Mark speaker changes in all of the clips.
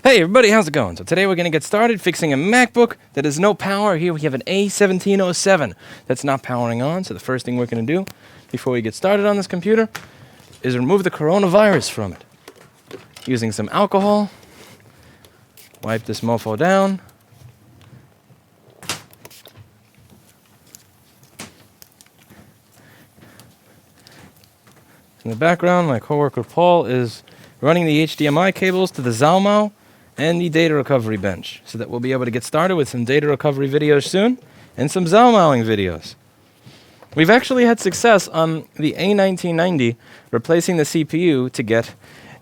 Speaker 1: Hey everybody, how's it going? So today we're going to get started fixing a MacBook that has no power. Here we have an A1707 that's not powering on. So the first thing we're going to do before we get started on this computer is remove the coronavirus from it. Using some alcohol, wipe this mofo down. In the background, my coworker Paul is running the HDMI cables to the Zalmao and the data recovery bench, so that we'll be able to get started with some data recovery videos soon and some Zalmaoing videos. We've actually had success on the A1990 replacing the CPU to get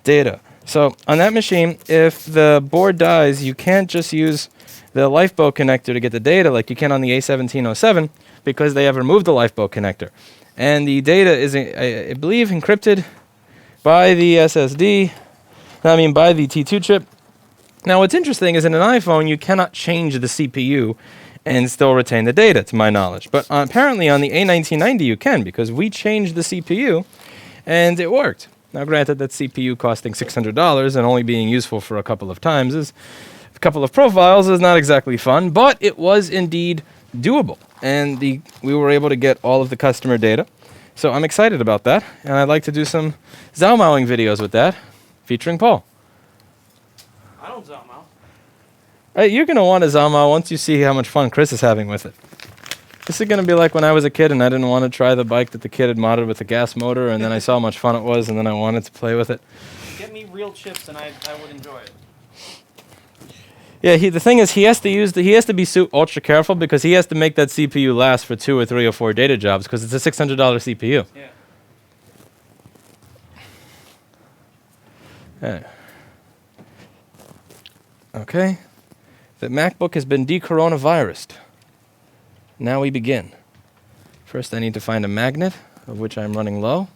Speaker 1: data. So on that machine, if the board dies, you can't just use the lifeboat connector to get the data like you can on the A1707 because they have removed the lifeboat connector. And the data is, I believe, encrypted by the SSD, by the T2 chip. Now, what's interesting is in an iPhone, you cannot change the CPU and still retain the data, to my knowledge. But apparently on the A1990, you can, because we changed the CPU, and it worked. Now, granted, that CPU costing $600 and only being useful for a couple of times is a couple of profiles is not exactly fun, but it was indeed doable. And we were able to get all of the customer data. So I'm excited about that, and I'd like to do some Zalmaoing videos with that, featuring Paul.
Speaker 2: I don't Zalmao.
Speaker 1: Hey, you're going to want a Zalmao once you see how much fun Chris is having with it. This is going to be like when I was a kid and I didn't want to try the bike that the kid had modded with a gas motor, and then I saw how much fun it was, and then I wanted to play with it.
Speaker 2: Get me real chips and I would enjoy it.
Speaker 1: Yeah, the thing is, he has to be ultra careful because he has to make that CPU last for 2 or 3 or 4 data jobs because it's a $600 CPU.
Speaker 2: Yeah.
Speaker 1: Okay. The MacBook has been de-coronavirused. Now we begin. First, I need to find a magnet, of which I'm running low.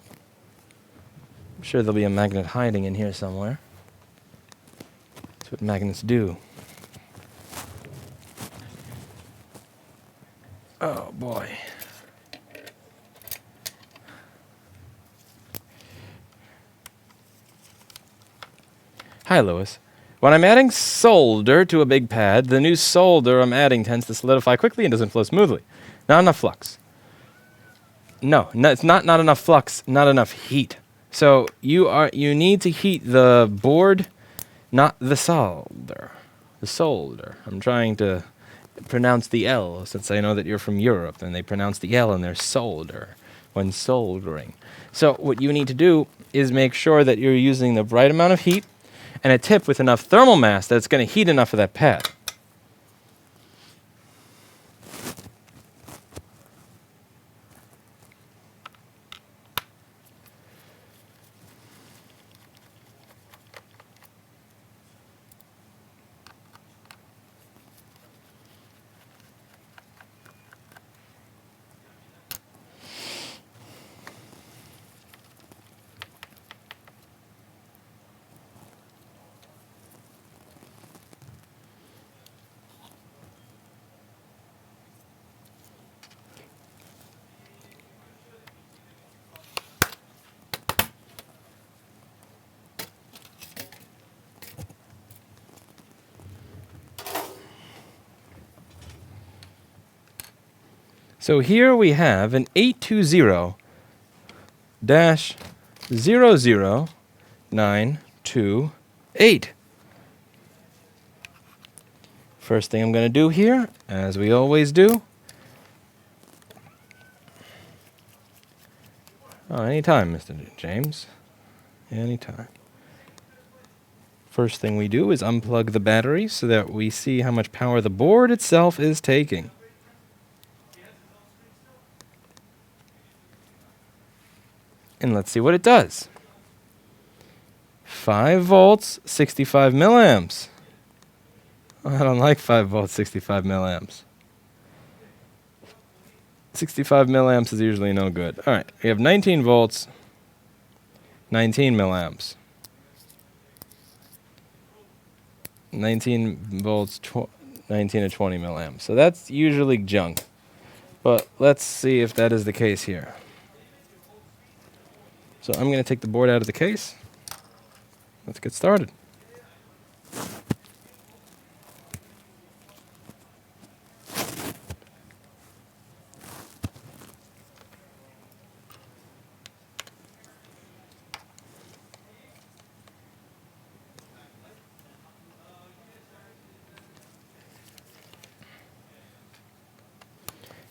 Speaker 1: I'm sure there'll be a magnet hiding in here somewhere. That's what magnets do. Oh, boy. Hi, Lewis. When I'm adding solder to a big pad, the new solder I'm adding tends to solidify quickly and doesn't flow smoothly. Not enough flux. No, it's not enough flux, not enough heat. So you need to heat the board, not the solder. The solder. I'm trying to pronounce the L, since I know that you're from Europe, and they pronounce the L in their solder when soldering. So what you need to do is make sure that you're using the right amount of heat and a tip with enough thermal mass that it's going to heat enough of that pad. So here we have an 820-00928. First thing I'm going to do here, as we always do. Oh, anytime, Mr. James. Anytime. First thing we do is unplug the battery so that we see how much power the board itself is taking. And let's see what it does. 5 volts, 65 milliamps. I don't like 5 volts, 65 milliamps. 65 milliamps is usually no good. All right, we have 19 volts, 19 milliamps. 19 volts, 19 to 20 milliamps. So that's usually junk. But let's see if that is the case here. So I'm going to take the board out of the case. Let's get started.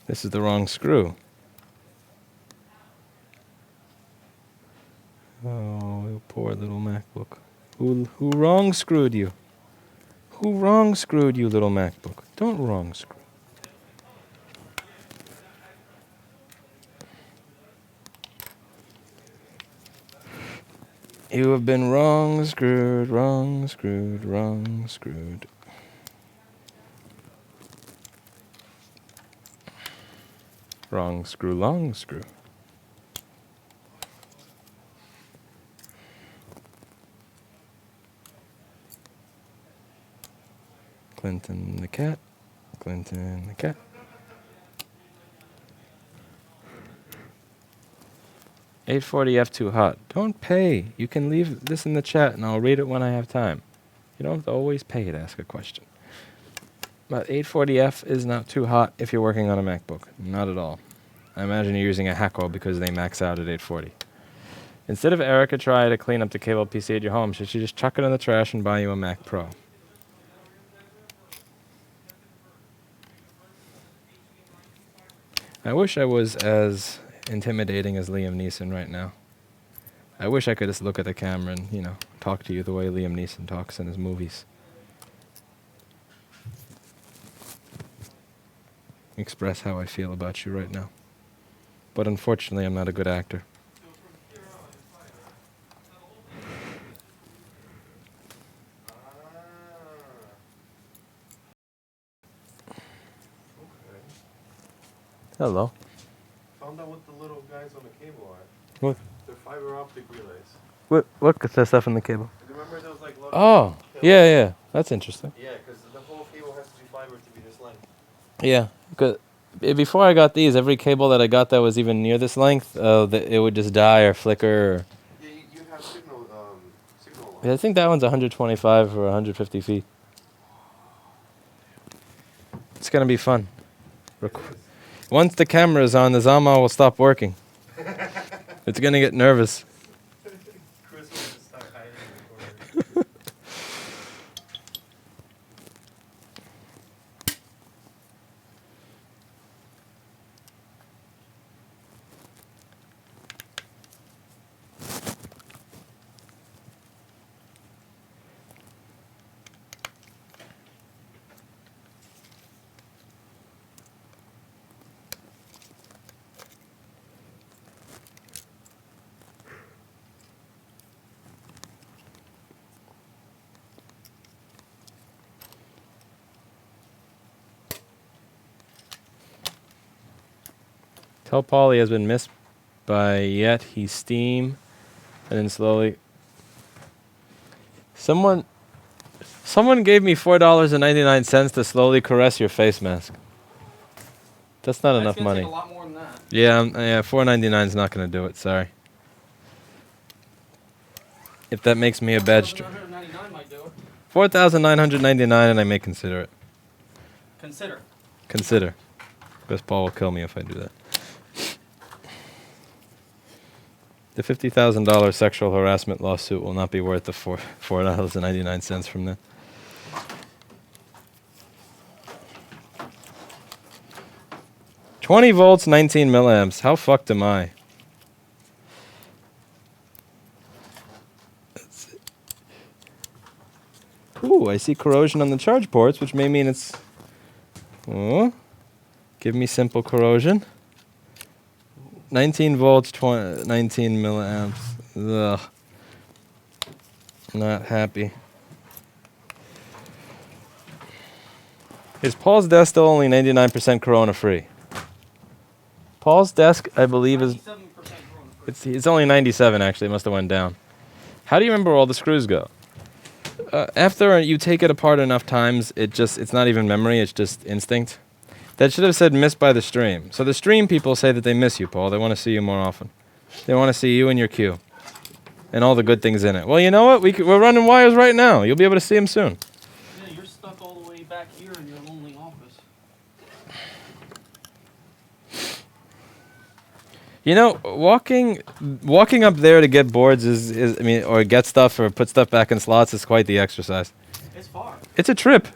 Speaker 1: This is the wrong screw. Oh, you poor little MacBook. Who wrong screwed you? Who wrong screwed you, little MacBook? Don't wrong screw. You have been wrong screwed, wrong screwed, wrong screwed. Wrong screw, long screw. Clinton the cat. Clinton the cat. $840F too hot. Don't pay. You can leave this in the chat and I'll read it when I have time. You don't have to always pay to ask a question. But 840F is not too hot if you're working on a MacBook. Not at all. I imagine you're using a Hacko because they max out at 840. Instead of Erica try to clean up the cable PC at your home, should she just chuck it in the trash and buy you a Mac Pro? I wish I was as intimidating as Liam Neeson right now. I wish I could just look at the camera and, you know, talk to you the way Liam Neeson talks in his movies. Express how I feel about you right now. But unfortunately, I'm not a good actor. Hello.
Speaker 3: Found out what the little guys on the cable are.
Speaker 1: What?
Speaker 3: They're fiber optic relays.
Speaker 1: What's that stuff in the cable?
Speaker 3: Remember those like little
Speaker 1: Oh, yeah. That's interesting.
Speaker 3: Yeah, because the whole cable has to be fiber to be this length.
Speaker 1: Yeah. Before I got these, every cable that I got that was even near this length, it would just die or flicker. Or
Speaker 3: Yeah, you have signal lines.
Speaker 1: I think that one's 125 or 150 feet. It's going to be fun. Once the camera is on, the Zama will stop working. It's going to get nervous.
Speaker 3: Chris will just start hiding in the corner.
Speaker 1: Tell Paul he has been missed by yet he's steam, and then slowly. Someone gave me $4.99 to slowly caress your face mask. That's not enough money.
Speaker 2: Take a lot more than that.
Speaker 1: Yeah, $4.99 is not going to do it. Sorry. If that makes me a bad streamer.
Speaker 2: $4,999 might do it.
Speaker 1: $4,999, and I may consider it.
Speaker 2: Consider.
Speaker 1: Because Paul will kill me if I do that. The $50,000 sexual harassment lawsuit will not be worth the $4.99 from that. $20 volts, 19 milliamps. How fucked am I? Ooh, I see corrosion on the charge ports, which may mean it's... Oh, give me simple corrosion. 19 volts, 19 milliamps. Ugh. Not happy. Is Paul's desk still only 99% corona free? Paul's desk, I believe, is...
Speaker 2: 97% corona-free.
Speaker 1: It's only 97, actually. It must have went down. How do you remember where all the screws go? After you take it apart enough times, it's not even memory, it's just instinct. That should have said missed by the stream. So the stream people say that they miss you, Paul. They want to see you more often. They want to see you and your queue. And all the good things in it. Well, you know what? We're running wires right now. You'll be able to see them soon.
Speaker 2: Yeah, you're stuck all the way back here in your lonely office.
Speaker 1: You know, walking up there to get boards or get stuff or put stuff back in slots is quite the exercise.
Speaker 2: It's far.
Speaker 1: It's a trip.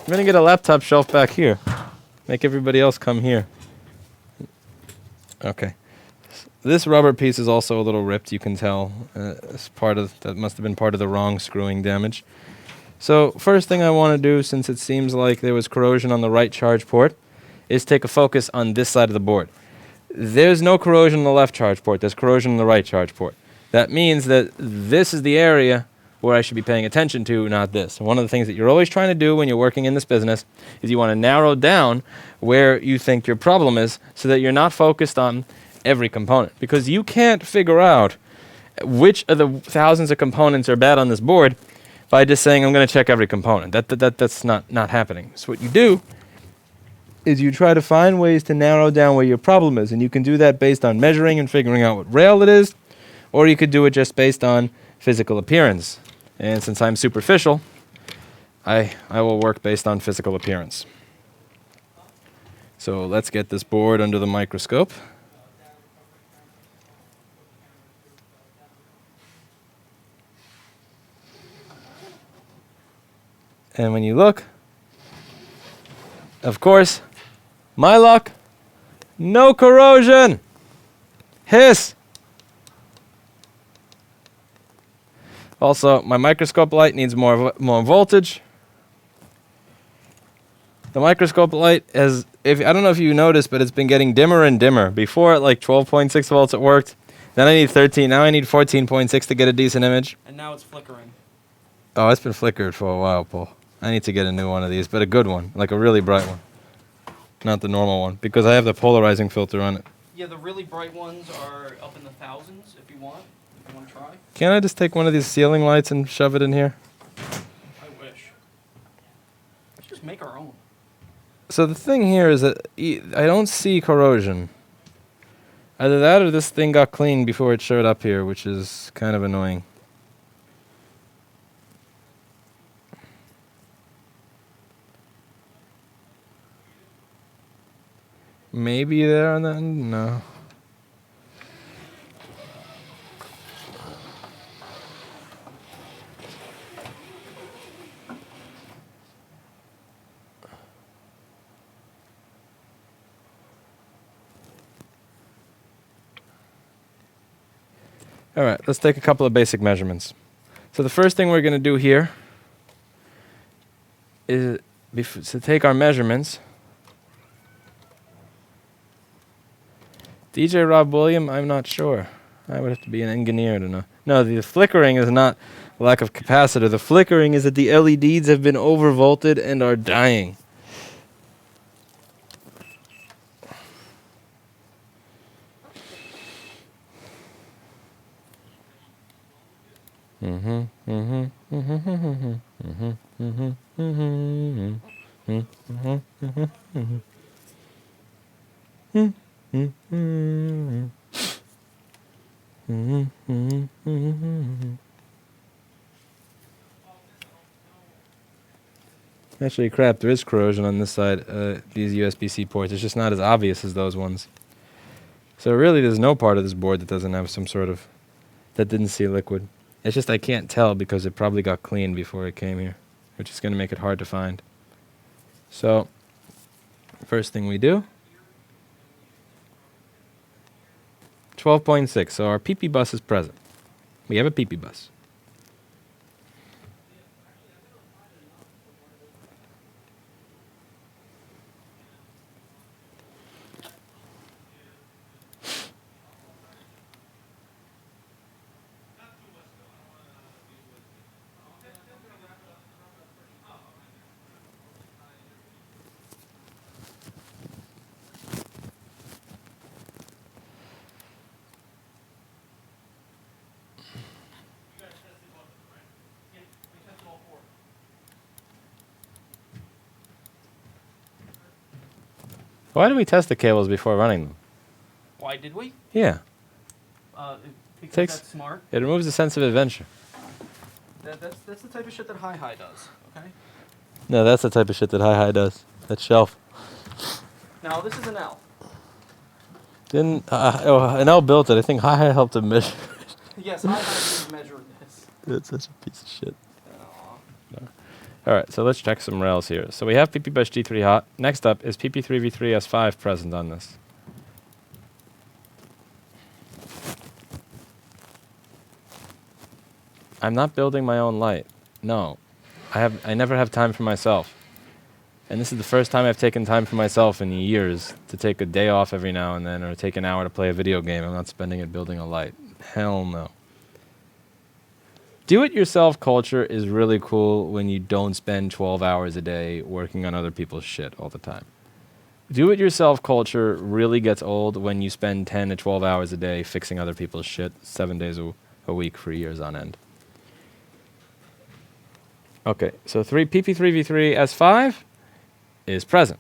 Speaker 1: I'm going to get a laptop shelf back here. Make everybody else come here. Okay. This rubber piece is also a little ripped, you can tell. That must have been part of the wrong screwing damage. So first thing I want to do, since it seems like there was corrosion on the right charge port, is take a focus on this side of the board. There's no corrosion on the left charge port. There's corrosion on the right charge port. That means that this is the area where I should be paying attention to, not this. And one of the things that you're always trying to do when you're working in this business is you want to narrow down where you think your problem is so that you're not focused on every component. Because you can't figure out which of the thousands of components are bad on this board by just saying, I'm going to check every component. That's not happening. So what you do is you try to find ways to narrow down where your problem is. And you can do that based on measuring and figuring out what rail it is, or you could do it just based on physical appearance. And since I'm superficial, I will work based on physical appearance. So let's get this board under the microscope. And when you look, of course, my luck, no corrosion. Hiss. Also, my microscope light needs more voltage. The microscope light has, I don't know if you noticed, but it's been getting dimmer and dimmer. Before at like 12.6 volts it worked. Then I need 13. Now I need 14.6 to get a decent image.
Speaker 2: And now it's flickering.
Speaker 1: Oh, it's been flickered for a while, Paul. I need to get a new one of these, but a good one, like a really bright one. Not the normal one, because I have the polarizing filter on it.
Speaker 2: Yeah, the really bright ones are up in the thousands if you want. If you want to try.
Speaker 1: Can't I just take one of these ceiling lights and shove it in here?
Speaker 2: I wish. Let's just make our own.
Speaker 1: So the thing here is that I don't see corrosion. Either that or this thing got cleaned before it showed up here, which is kind of annoying. Maybe there on the end? No. All right, let's take a couple of basic measurements. So the first thing we're going to do here is to take our measurements. DJ Rob William, I'm not sure. I would have to be an engineer to know. No, the flickering is not lack of capacitor. The flickering is that the LEDs have been overvolted and are dying. Actually, crap, there is corrosion on this side, these USB-C ports. It's just not as obvious as those ones. So really, there's no part of this board that doesn't have some sort of, that didn't see liquid. It's just I can't tell because it probably got cleaned before it came here, which is going to make it hard to find. So, first thing we do, 12.6. So our PP bus is present. We have a PP bus. Why do we test the cables before running them?
Speaker 2: Why did we?
Speaker 1: Yeah.
Speaker 2: Because that's smart.
Speaker 1: It removes the sense of adventure.
Speaker 2: That's the type of shit that Hi-Hi does, okay?
Speaker 1: No, that's the type of shit that Hi-Hi does. That shelf.
Speaker 2: Now, this is an L.
Speaker 1: Didn't an L built it. I think Hi-Hi helped him measure it.
Speaker 2: Yes, Hi-Hi did measure this.
Speaker 1: That's such a piece of shit.
Speaker 2: Aw.
Speaker 1: No. All right, so let's check some rails here. So we have PP Bus G3 hot. Next up, is PP3V3S5 present on this? I'm not building my own light. No. I never have time for myself. And this is the first time I've taken time for myself in years to take a day off every now and then or take an hour to play a video game. I'm not spending it building a light. Hell no. Do-it-yourself culture is really cool when you don't spend 12 hours a day working on other people's shit all the time. Do-it-yourself culture really gets old when you spend 10 to 12 hours a day fixing other people's shit 7 days a week for years on end. Okay, so PP3V3S5 is present.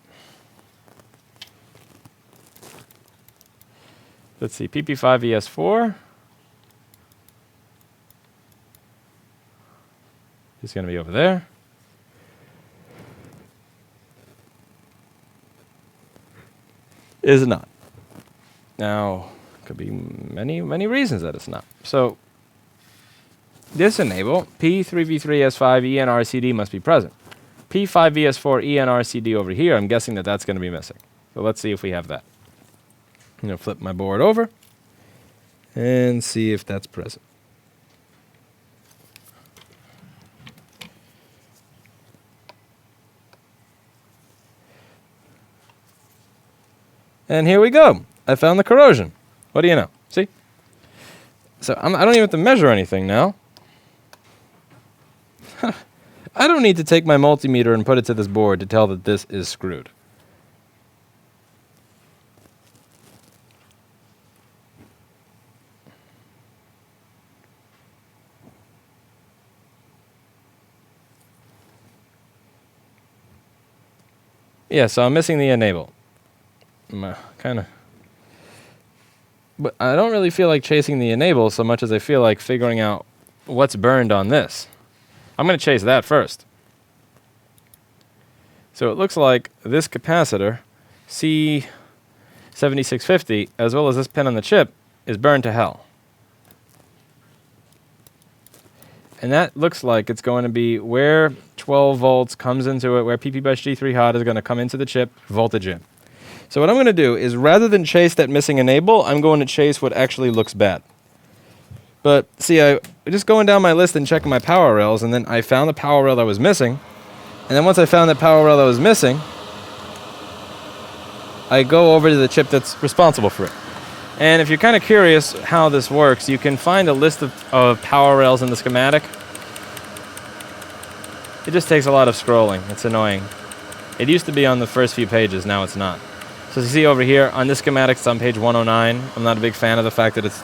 Speaker 1: Let's see, PP5ES4 is going to be over there. Is not. Now, could be many reasons that it's not. So, this enable, P3V3S5 ENRCD must be present. P5VS4 ENRCD over here, I'm guessing that that's going to be missing. So let's see if we have that. I'm going to flip my board over and see if that's present. And here we go. I found the corrosion. What do you know? See? So I don't even have to measure anything now. I don't need to take my multimeter and put it to this board to tell that this is screwed. Yeah, so I'm missing the enable. Kind of. But I don't really feel like chasing the enable so much as I feel like figuring out what's burned on this. I'm going to chase that first. So it looks like this capacitor, C7650, as well as this pin on the chip, is burned to hell. And that looks like it's going to be where 12 volts comes into it, where PP Bus G3 hot is going to come into the chip, voltage in. So what I'm going to do is, rather than chase that missing enable, I'm going to chase what actually looks bad. But see, I just going down my list and checking my power rails, and then I found the power rail that was missing. And then once I found the power rail that was missing, I go over to the chip that's responsible for it. And if you're kind of curious how this works, you can find a list of power rails in the schematic. It just takes a lot of scrolling. It's annoying. It used to be on the first few pages, now it's not. So you see over here, on this schematic, it's on page 109. I'm not a big fan of the fact that it's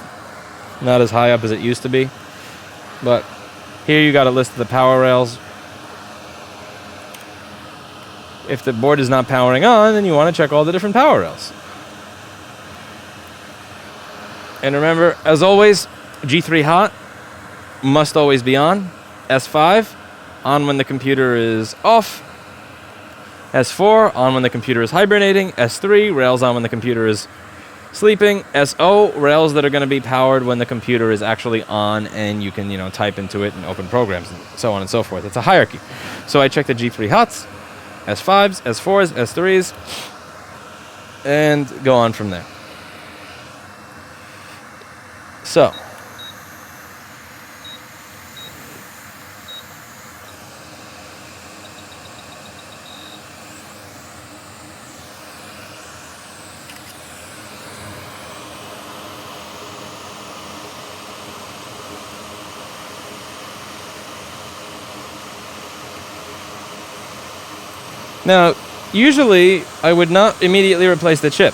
Speaker 1: not as high up as it used to be. But here you got a list of the power rails. If the board is not powering on, then you want to check all the different power rails. And remember, as always, G3 hot must always be on. S5, on when the computer is off. S4, on when the computer is hibernating. S3, rails on when the computer is sleeping. SO, rails that are going to be powered when the computer is actually on and you can, type into it and open programs and so on and so forth. It's a hierarchy. So I check the G3 hots, S5s, S4s, S3s, and go on from there. So, now, usually I would not immediately replace the chip.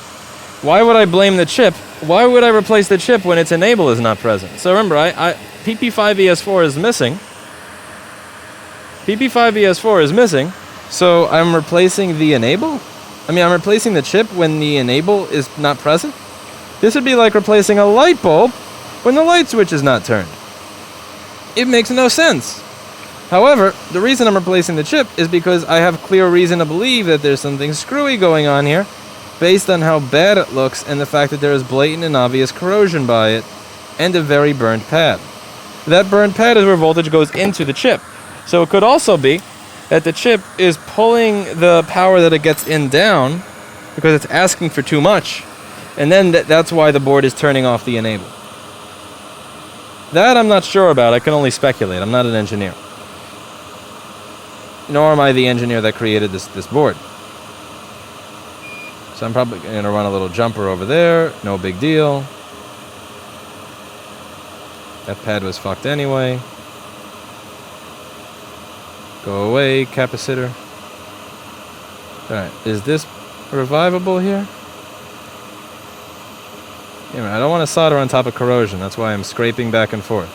Speaker 1: Why would I blame the chip? Why would I replace the chip when its enable is not present? So remember, PP5ES4 is missing. PP5ES4 is missing, so I'm replacing the enable? I'm replacing the chip when the enable is not present? This would be like replacing a light bulb when the light switch is not turned. It makes no sense. However, the reason I'm replacing the chip is because I have clear reason to believe that there's something screwy going on here, based on how bad it looks and the fact that there is blatant and obvious corrosion by it, and a very burnt pad. That burnt pad is where voltage goes into the chip. So it could also be that the chip is pulling the power that it gets in down because it's asking for too much. And then that's why the board is turning off the enable. That I'm not sure about. I can only speculate. I'm not an engineer. Nor am I the engineer that created this board. So I'm probably going to run a little jumper over there. No big deal. That pad was fucked anyway. Go away, capacitor. Alright, is this revivable here? Yeah, I don't want to solder on top of corrosion. That's why I'm scraping back and forth.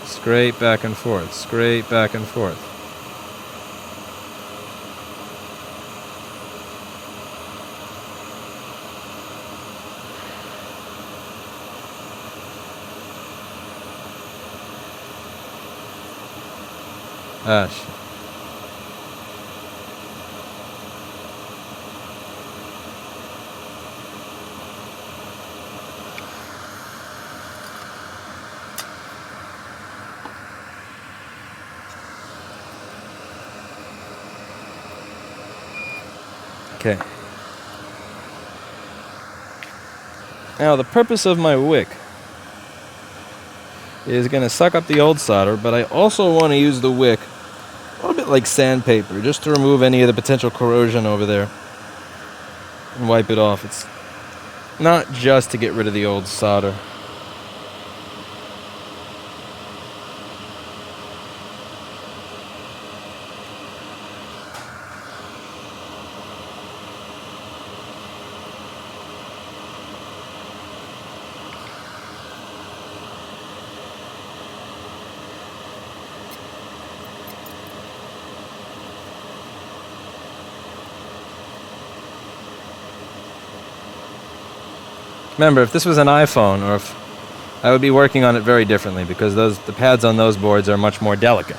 Speaker 1: Scrape back and forth. Scrape back and forth. Ah, shit. Okay. Now the purpose of my wick is going to suck up the old solder, but I also want to use the wick a little bit like sandpaper, just to remove any of the potential corrosion over there and wipe it off. It's not just to get rid of the old solder. Remember, if this was an iPhone, or if I would be working on it very differently, because the pads on those boards are much more delicate.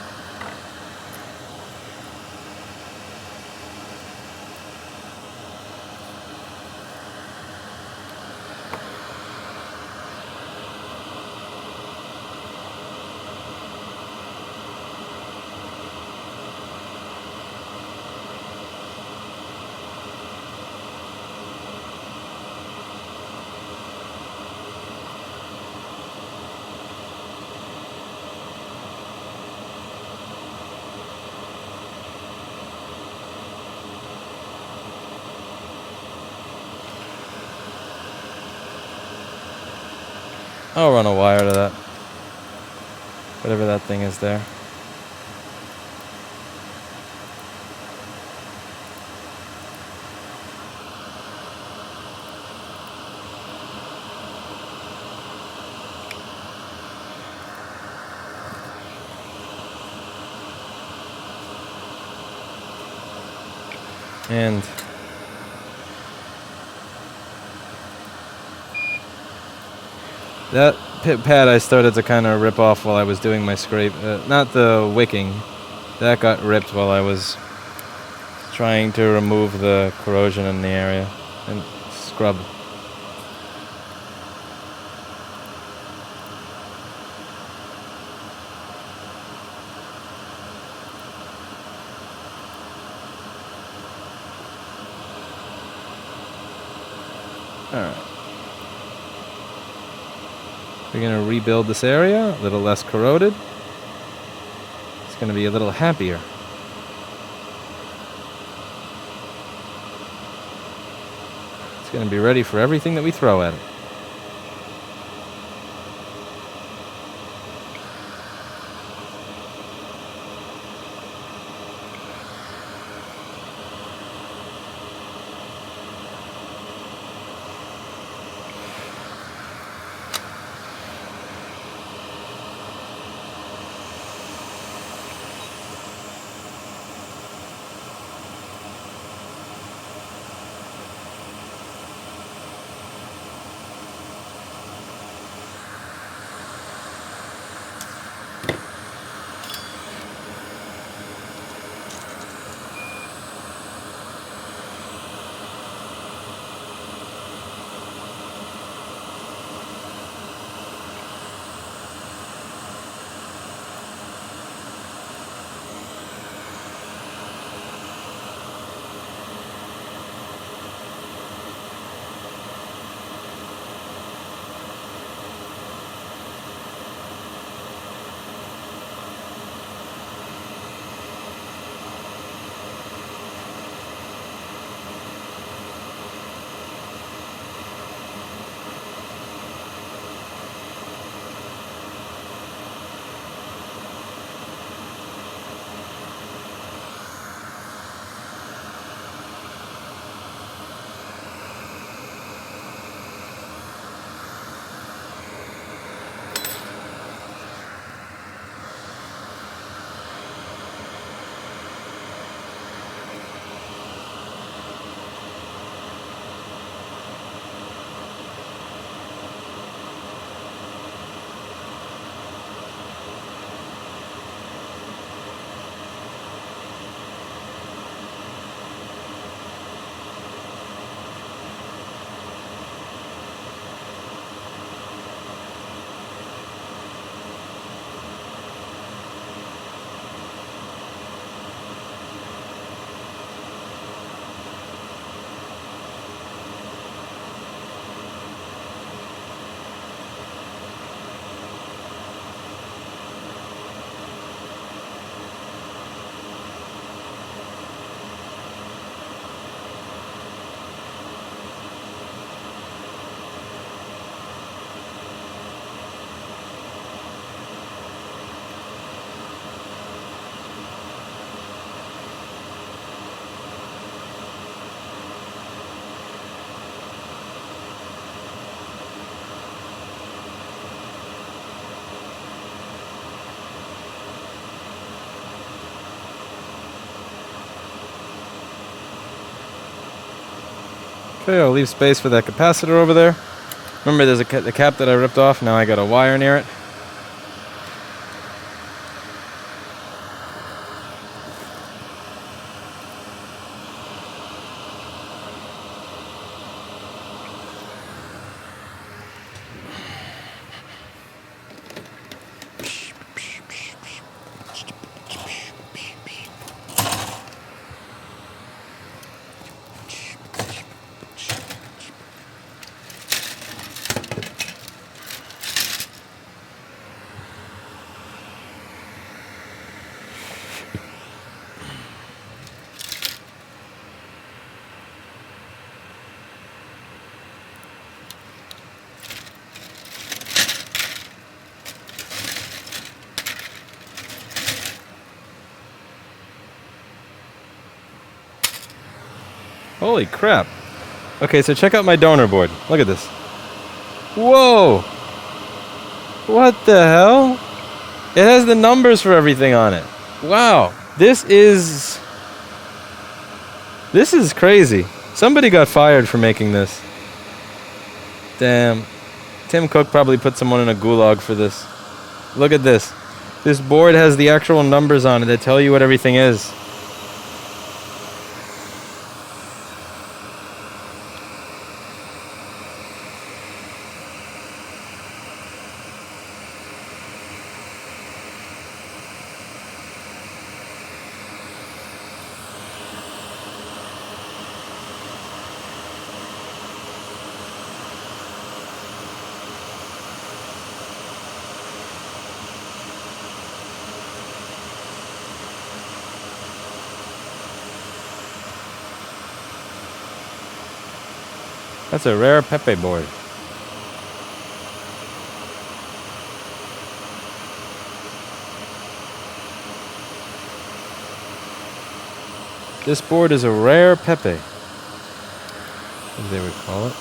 Speaker 1: I'll run a wire to that. Whatever that thing is there. And that pad I started to kind of rip off while I was doing my scrape. Not the wicking. That got ripped while I was trying to remove the corrosion in the area and scrub. Alright. We're going to rebuild this area, a little less corroded. It's going to be a little happier. It's going to be ready for everything that we throw at it. Okay, I'll leave space for that capacitor over there. Remember, there's the cap that I ripped off. Now I got a wire near it. Holy crap. Okay, so check out my donor board. Look at this. Whoa! What the hell? It has the numbers for everything on it. Wow. This is crazy. Somebody got fired for making this. Damn. Tim Cook probably put someone in a gulag for this. Look at this. This board has the actual numbers on it that tell you what everything is. That's a rare Pepe board. This board is a rare Pepe, as they would call it.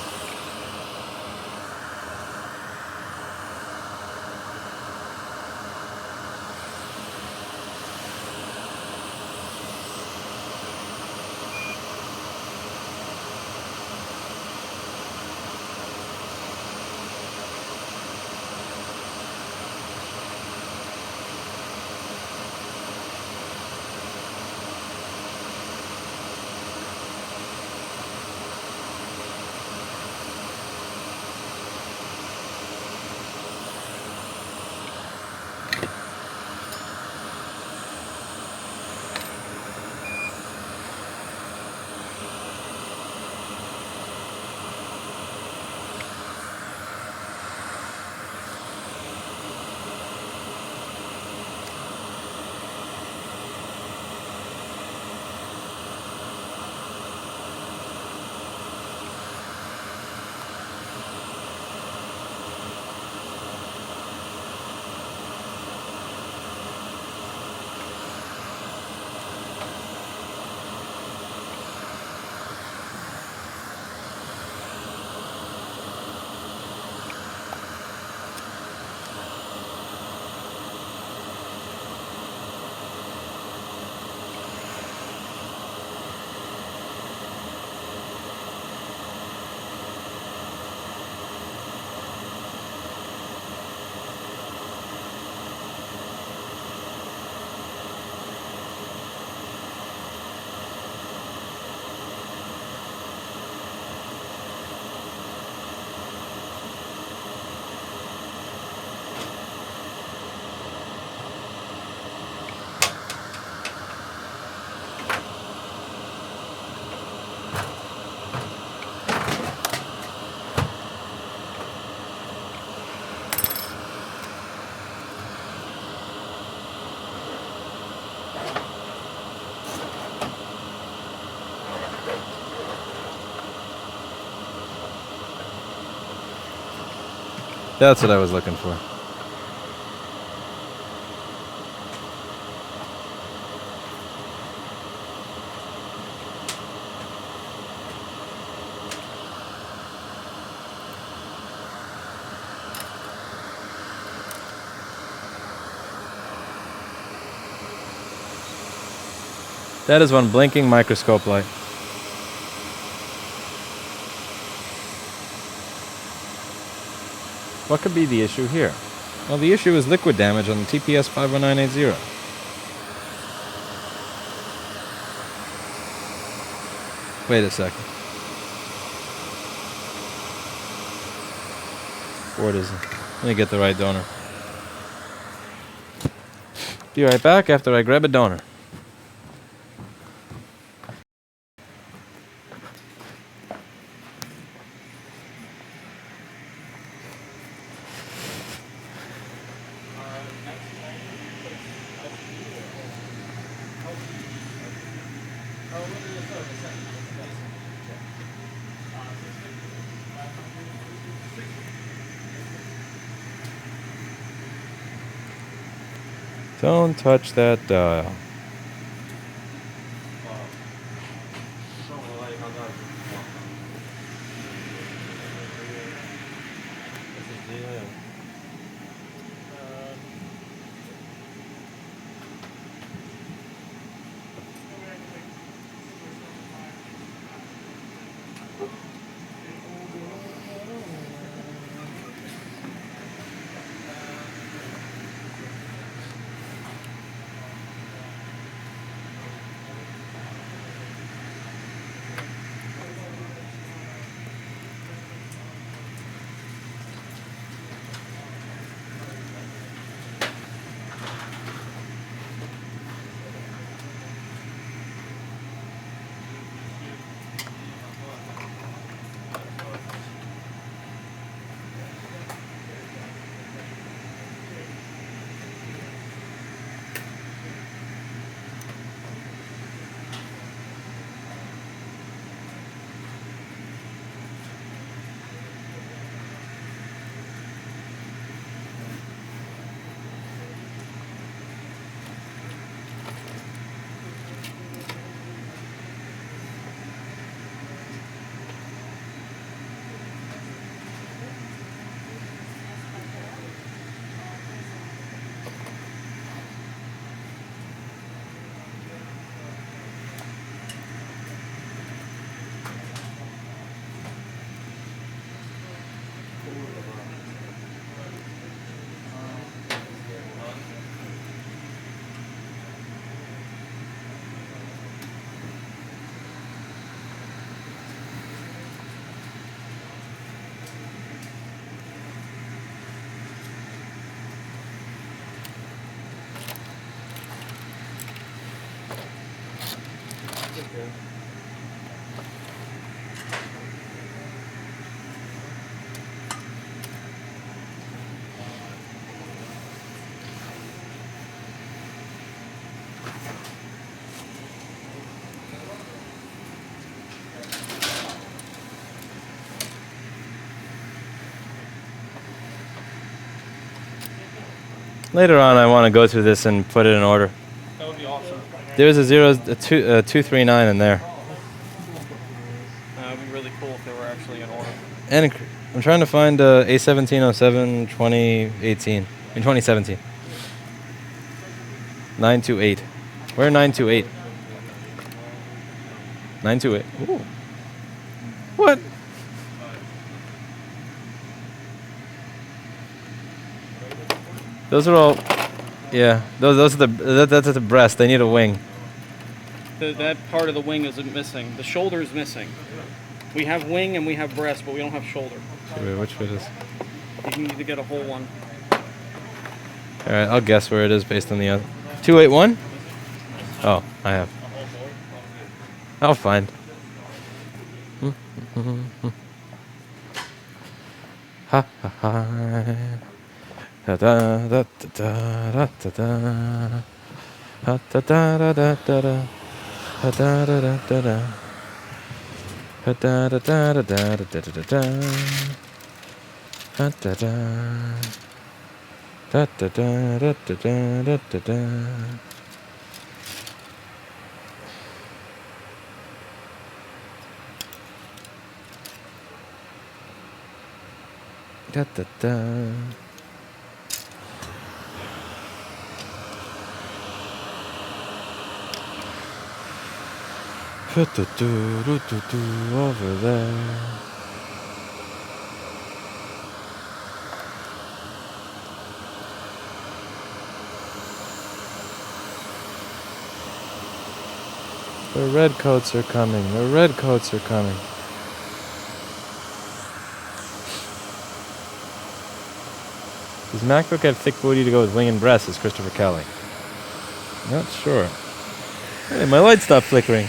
Speaker 1: That's what I was looking for. That is one blinking microscope light. What could be the issue here? Well, the issue is liquid damage on the TPS 51980. Wait a second. Ford isn't. Let me get the right donor. Be right back after I grab a donor. Don't touch that dial. Later on, I want to go through this and put it in order.
Speaker 2: That would be awesome.
Speaker 1: There's a 239 in there.
Speaker 2: That would be really cool if they were actually in order.
Speaker 1: And I'm trying to find A1707 2018. In 2017. 928. Where 928? 928. Ooh. What? Those are all. Yeah, those are that's at the breast. They need a wing.
Speaker 2: That part of the wing is missing. The shoulder is missing. We have wing and we have breast, but we don't have shoulder.
Speaker 1: Wait, which one is?
Speaker 2: You need to get a whole one.
Speaker 1: All right, I'll guess where it is based on the other. 281. Oh, I have. I'll find. Ha ha ha. Da da da da da da da. Ha da da da da da da. Ha da da da da da. Ha da da da da da da da da da. Ha da da. Da da da da da da da da. Da da da. Over there. The redcoats are coming. The redcoats are coming. Does Macbook have thick booty to go with wing and breast? Is Christopher Kelly. Not sure. Hey, my light stopped flickering.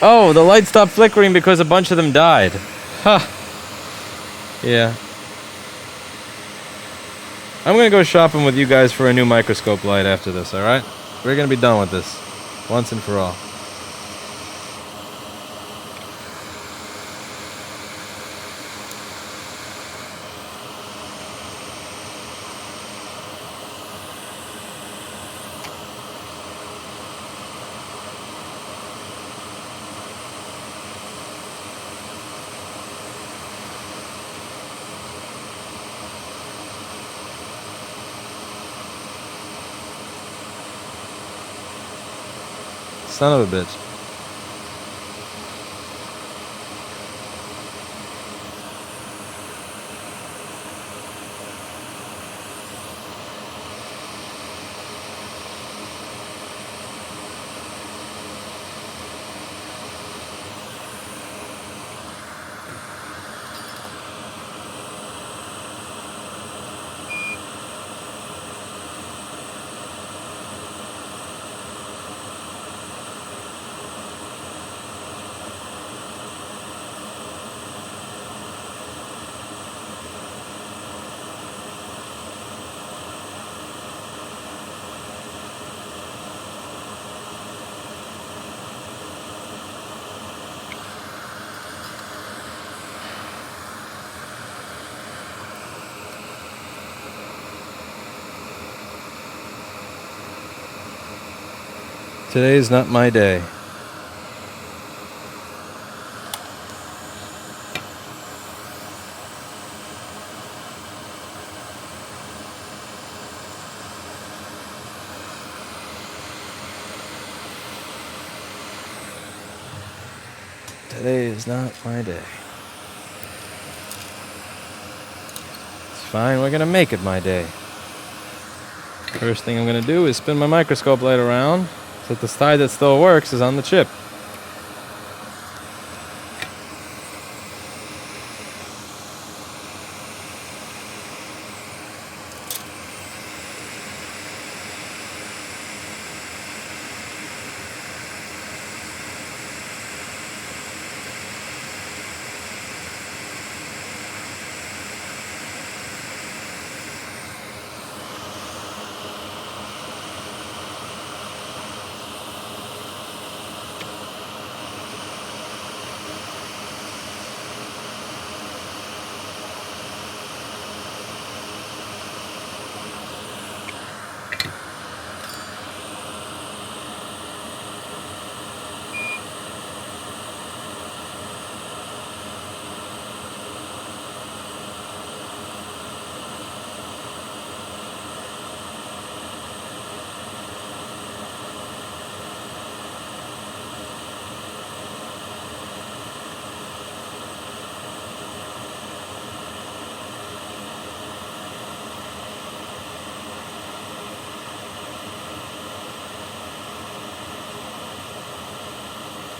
Speaker 1: Oh, the light stopped flickering because a bunch of them died. Ha! Yeah. I'm gonna go shopping with you guys for a new microscope light after this, alright? We're gonna be done with this. Once and for all. Son of a bitch. Today is not my day. Today is not my day. It's fine, we're gonna make it my day. First thing I'm gonna do is spin my microscope light around so that the side that still works is on the chip.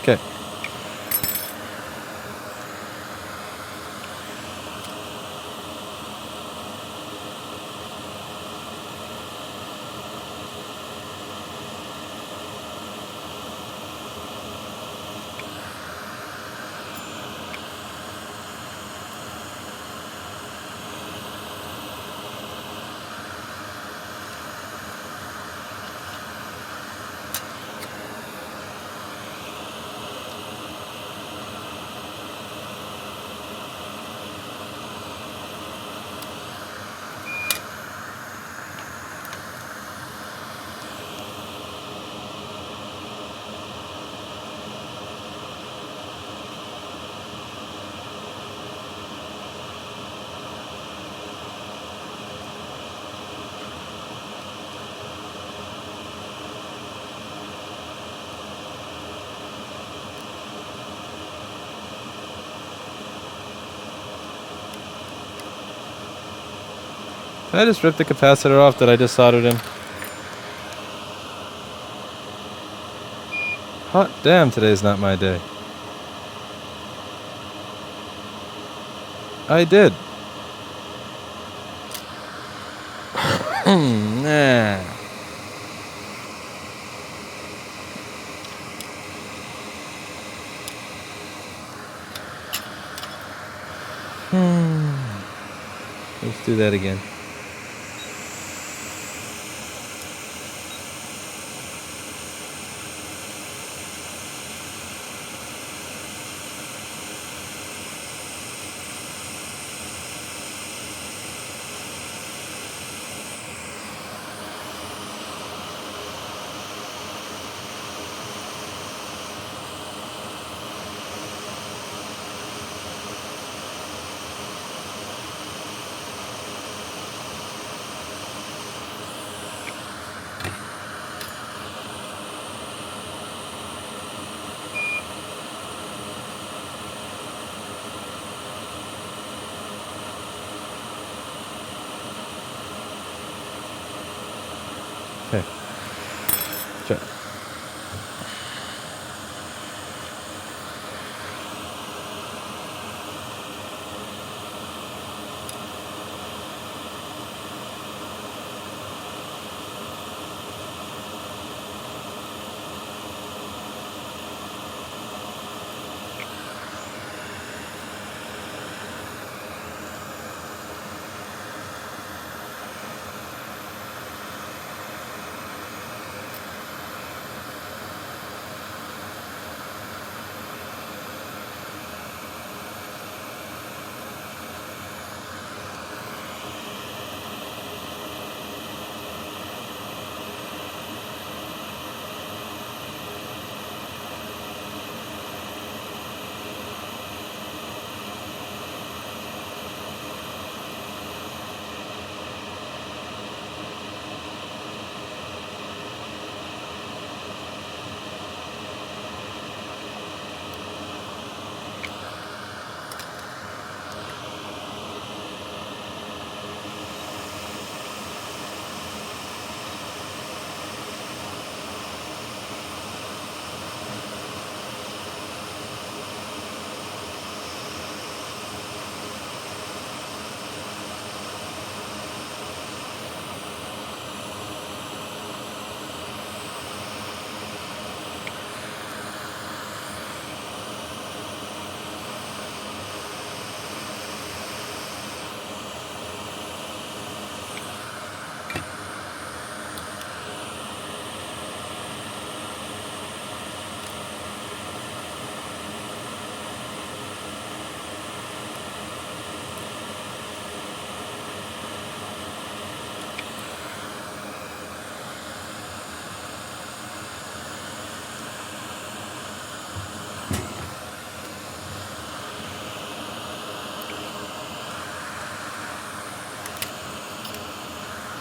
Speaker 1: Okay. Did I just rip the capacitor off that I just soldered in? Hot damn, today's not my day. I did. Nah. Let's do that again. Okay. Try.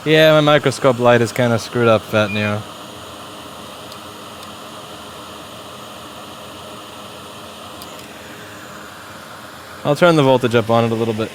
Speaker 1: Yeah, my microscope light is kind of screwed up, Fat Neo. I'll turn the voltage up on it a little bit.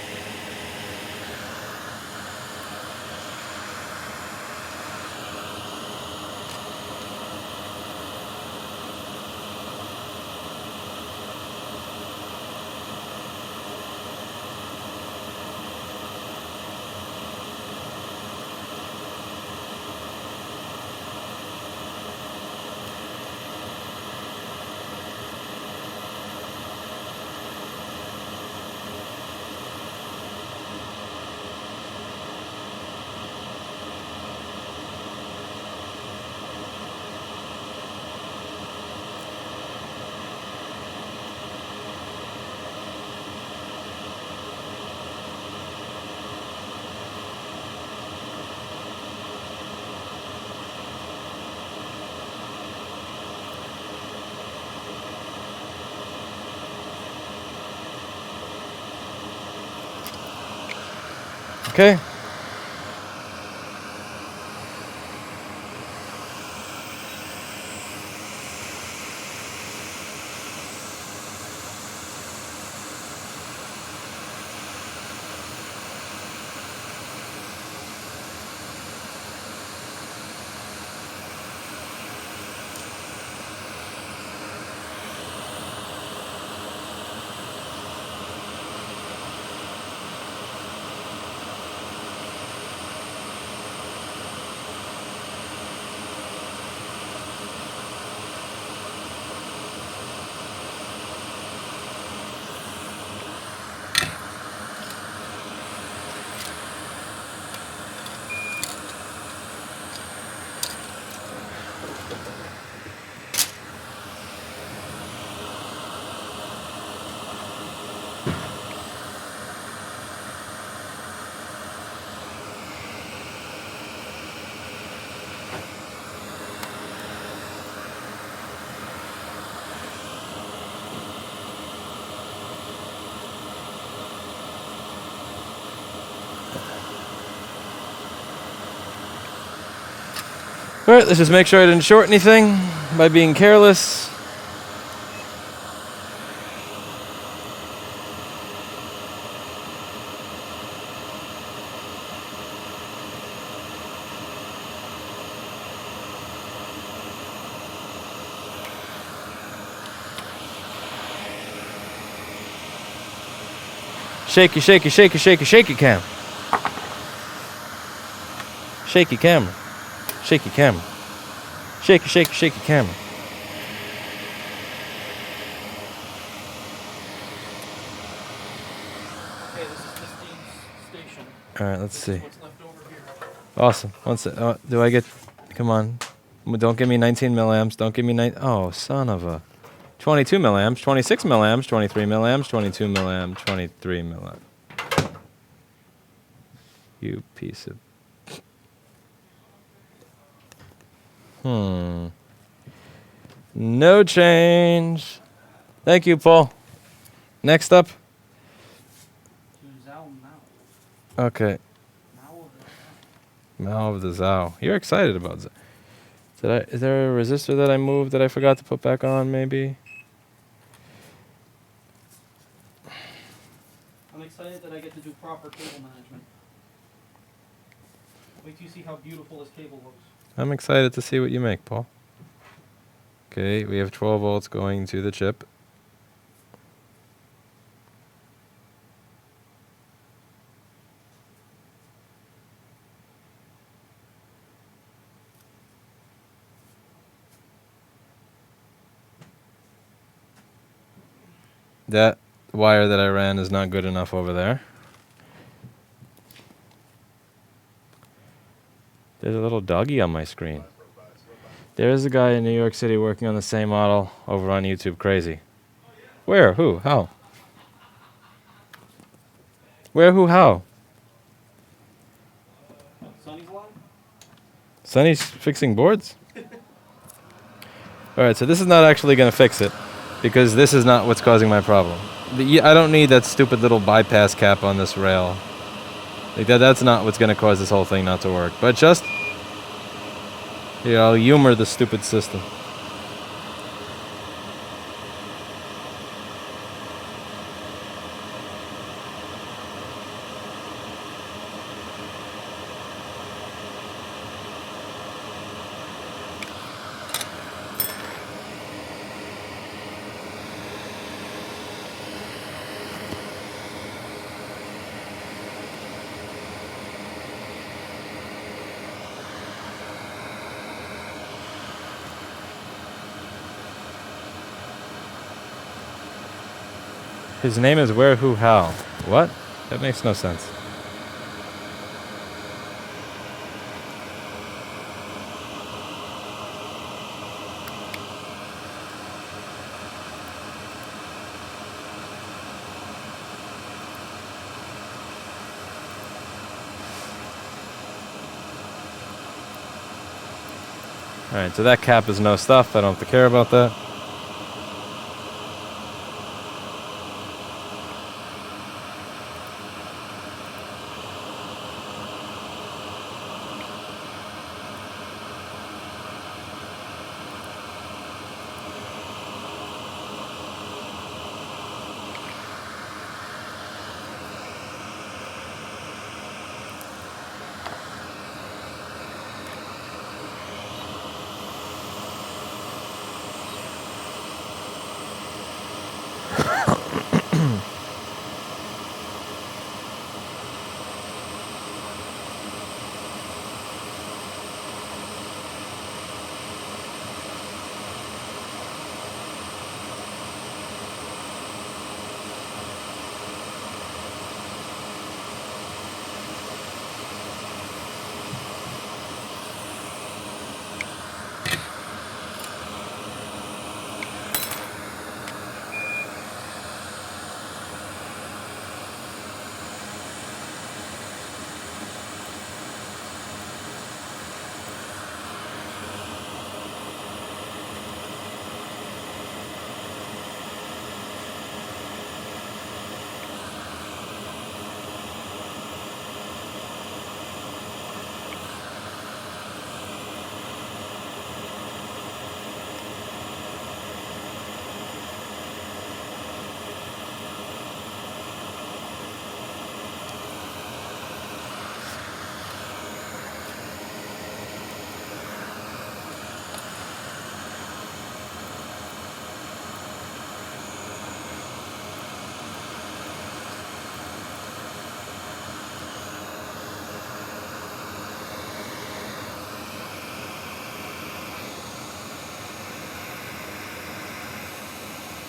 Speaker 1: Okay. Alright, let's just make sure I didn't short anything by being careless. Shaky, shaky, shaky, shaky, shaky cam. Shaky camera. Shaky camera. Shaky, shaky, shaky camera.
Speaker 2: Okay, this is Christine's station.
Speaker 1: Alright, let's see.
Speaker 2: What's left over here?
Speaker 1: Awesome. Do I get... Come on. Don't give me 19 milliamps. Don't give me 9... Oh, son of a... 22 milliamps, 26 milliamps, 23 milliamps, 22 milliamps, 23 milliamps. You piece of... No change. Thank you, Paul. Next up.
Speaker 2: To Zhao Mao.
Speaker 1: Okay.
Speaker 2: Mao of the
Speaker 1: Mao of the Zhao. You're excited about Zhao. Is there a resistor that I moved that I forgot to put back on, maybe?
Speaker 2: I'm excited that I get to do proper cable management. Wait till you see how beautiful this cable looks.
Speaker 1: I'm excited to see what you make, Paul. Okay, we have 12 volts going to the chip. That wire that I ran is not good enough over there. There's a little doggy on my screen. There is a guy in New York City working on the same model over on YouTube. Crazy. Where? Who? How? Where? Who? How?
Speaker 2: Sonny's line?
Speaker 1: Sonny's fixing boards? Alright, so this is not actually going to fix it, because this is not what's causing my problem. I don't need that stupid little bypass cap on this rail. Like that's not what's going to cause this whole thing not to work. But just... I'll humor the stupid system. His name is Where, Who, How. What? That makes no sense. Alright, so that cap is no stuff. I don't have to care about that.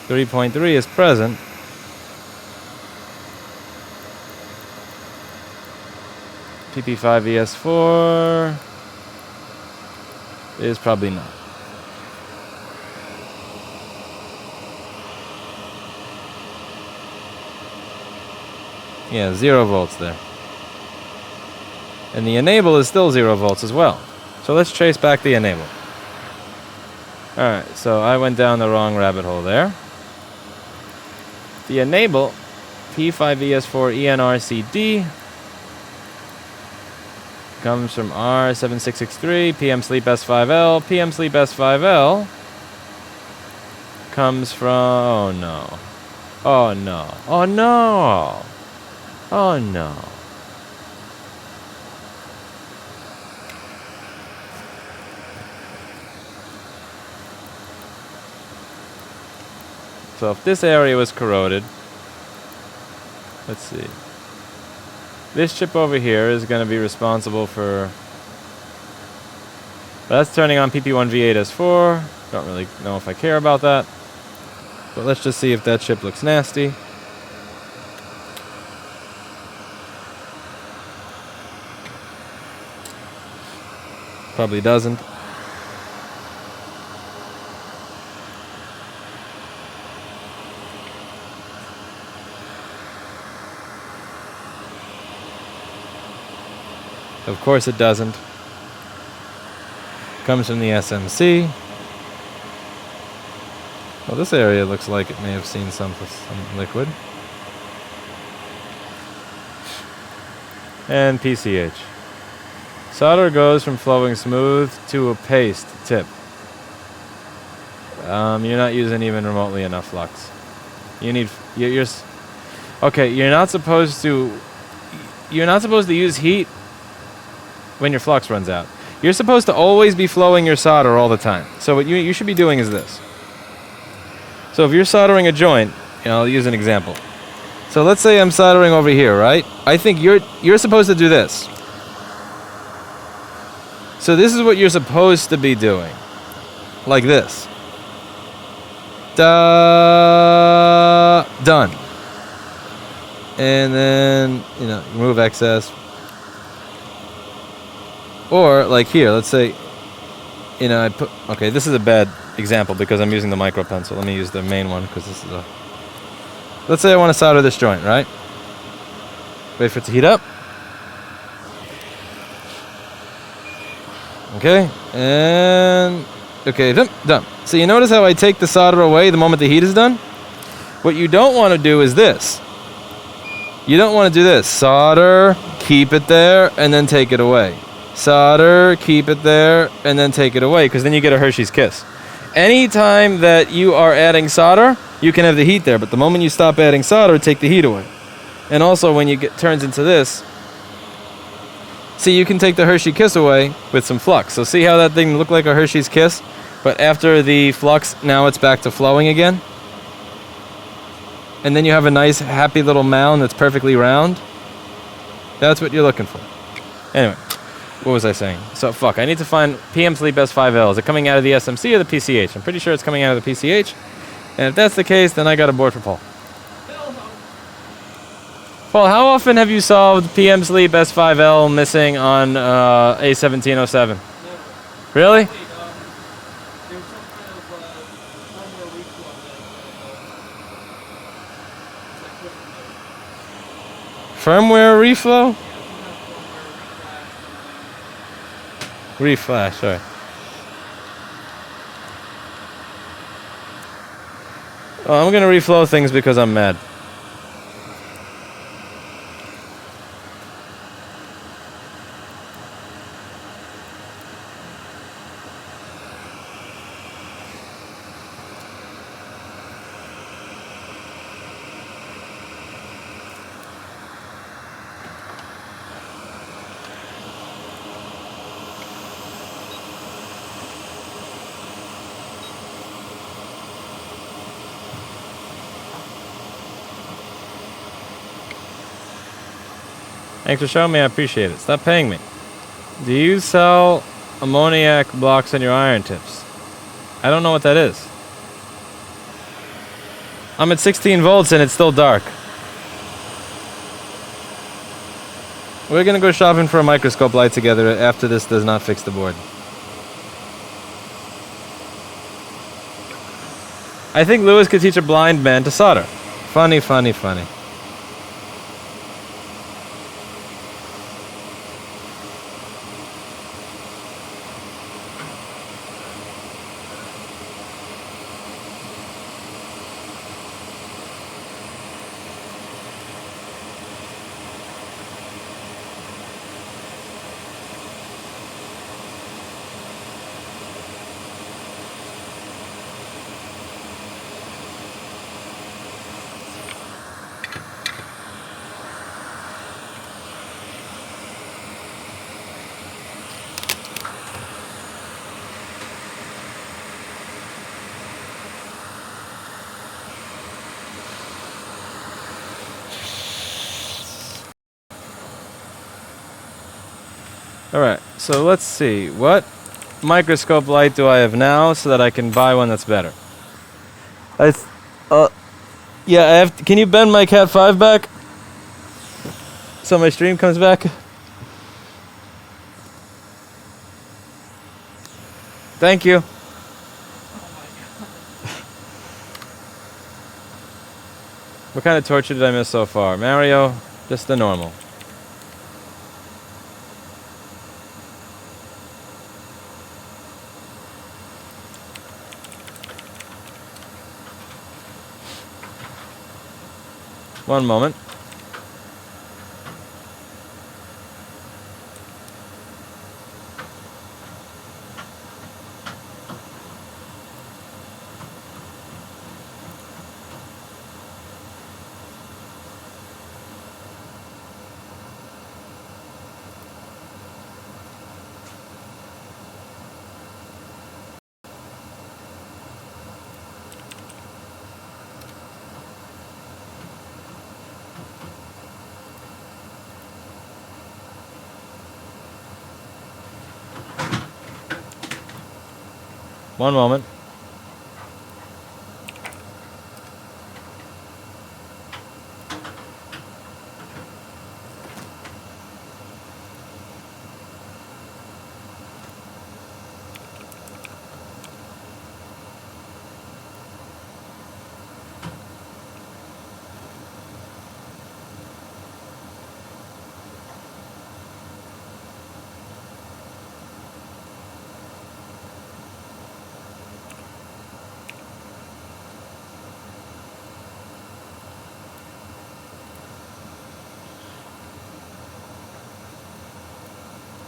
Speaker 1: 3.3 is present. PP5ES4 is probably not. Yeah, 0 volts there. And the enable is still 0 volts as well. So let's trace back the enable. Alright, so I went down the wrong rabbit hole there. The enable, P5ES4 ENRCD, comes from R7663, PM Sleep S5L. PM Sleep S5L comes from... Oh no. Oh no. Oh no. Oh no. So if this area was corroded, let's see. This chip over here is going to be responsible for... That's turning on PP1V8S4. Don't really know if I care about that. But let's just see if that chip looks nasty. Probably doesn't. Of course it doesn't. Comes from the SMC. Well, this area looks like it may have seen some liquid. And PCH. Solder goes from flowing smooth to a paste tip. You're not using even remotely enough flux. You need okay. You're not supposed to use heat when your flux runs out. You're supposed to always be flowing your solder all the time. So what you should be doing is this. So if you're soldering a joint, I'll use an example. So let's say I'm soldering over here, right? I think you're supposed to do this. So this is what you're supposed to be doing. Like this. Done. And then, remove excess. Or like here, let's say, I put, okay, this is a bad example because I'm using the micro pencil. Let me use the main one because this is a, let's say I want to solder this joint, right? Wait for it to heat up. Okay, and, okay, done. So you notice how I take the solder away the moment the heat is done? What you don't want to do is this. You don't want to do this. Solder, keep it there, and then take it away. Solder, keep it there, and then take it away, because then you get a Hershey's Kiss. Anytime that you are adding solder, you can have the heat there, but the moment you stop adding solder, take the heat away. And also when you turns into this, see, you can take the Hershey Kiss away with some flux. So see how that thing looked like a Hershey's Kiss, but after the flux, now it's back to flowing again? And then you have a nice, happy little mound that's perfectly round. That's what you're looking for. Anyway. What was I saying? So, I need to find PM Sleep S5L. Is it coming out of the SMC or the PCH? I'm pretty sure it's coming out of the PCH. And if that's the case, then I got a board for Paul. Paul, how often have you solved PM Sleep S5L missing on A1707?
Speaker 3: Never.
Speaker 1: Really?
Speaker 3: There's some kind of firmware reflow that
Speaker 1: Firmware reflow?
Speaker 3: reflash.
Speaker 1: Reflash, sorry. Oh, I'm going to reflow things because I'm mad. Thanks for showing me, I appreciate it. Stop paying me. Do you sell ammoniac blocks on your iron tips? I don't know what that is. I'm at 16 volts and it's still dark. We're gonna go shopping for a microscope light together after this does not fix the board. I think Lewis could teach a blind man to solder. Funny, funny, funny. Alright, so let's see. What microscope light do I have now so that I can buy one that's better? Yeah, I have. Can you bend my Cat 5 back? So my stream comes back? Thank you. What kind of torture did I miss so far? Mario, just the normal. One moment. One moment.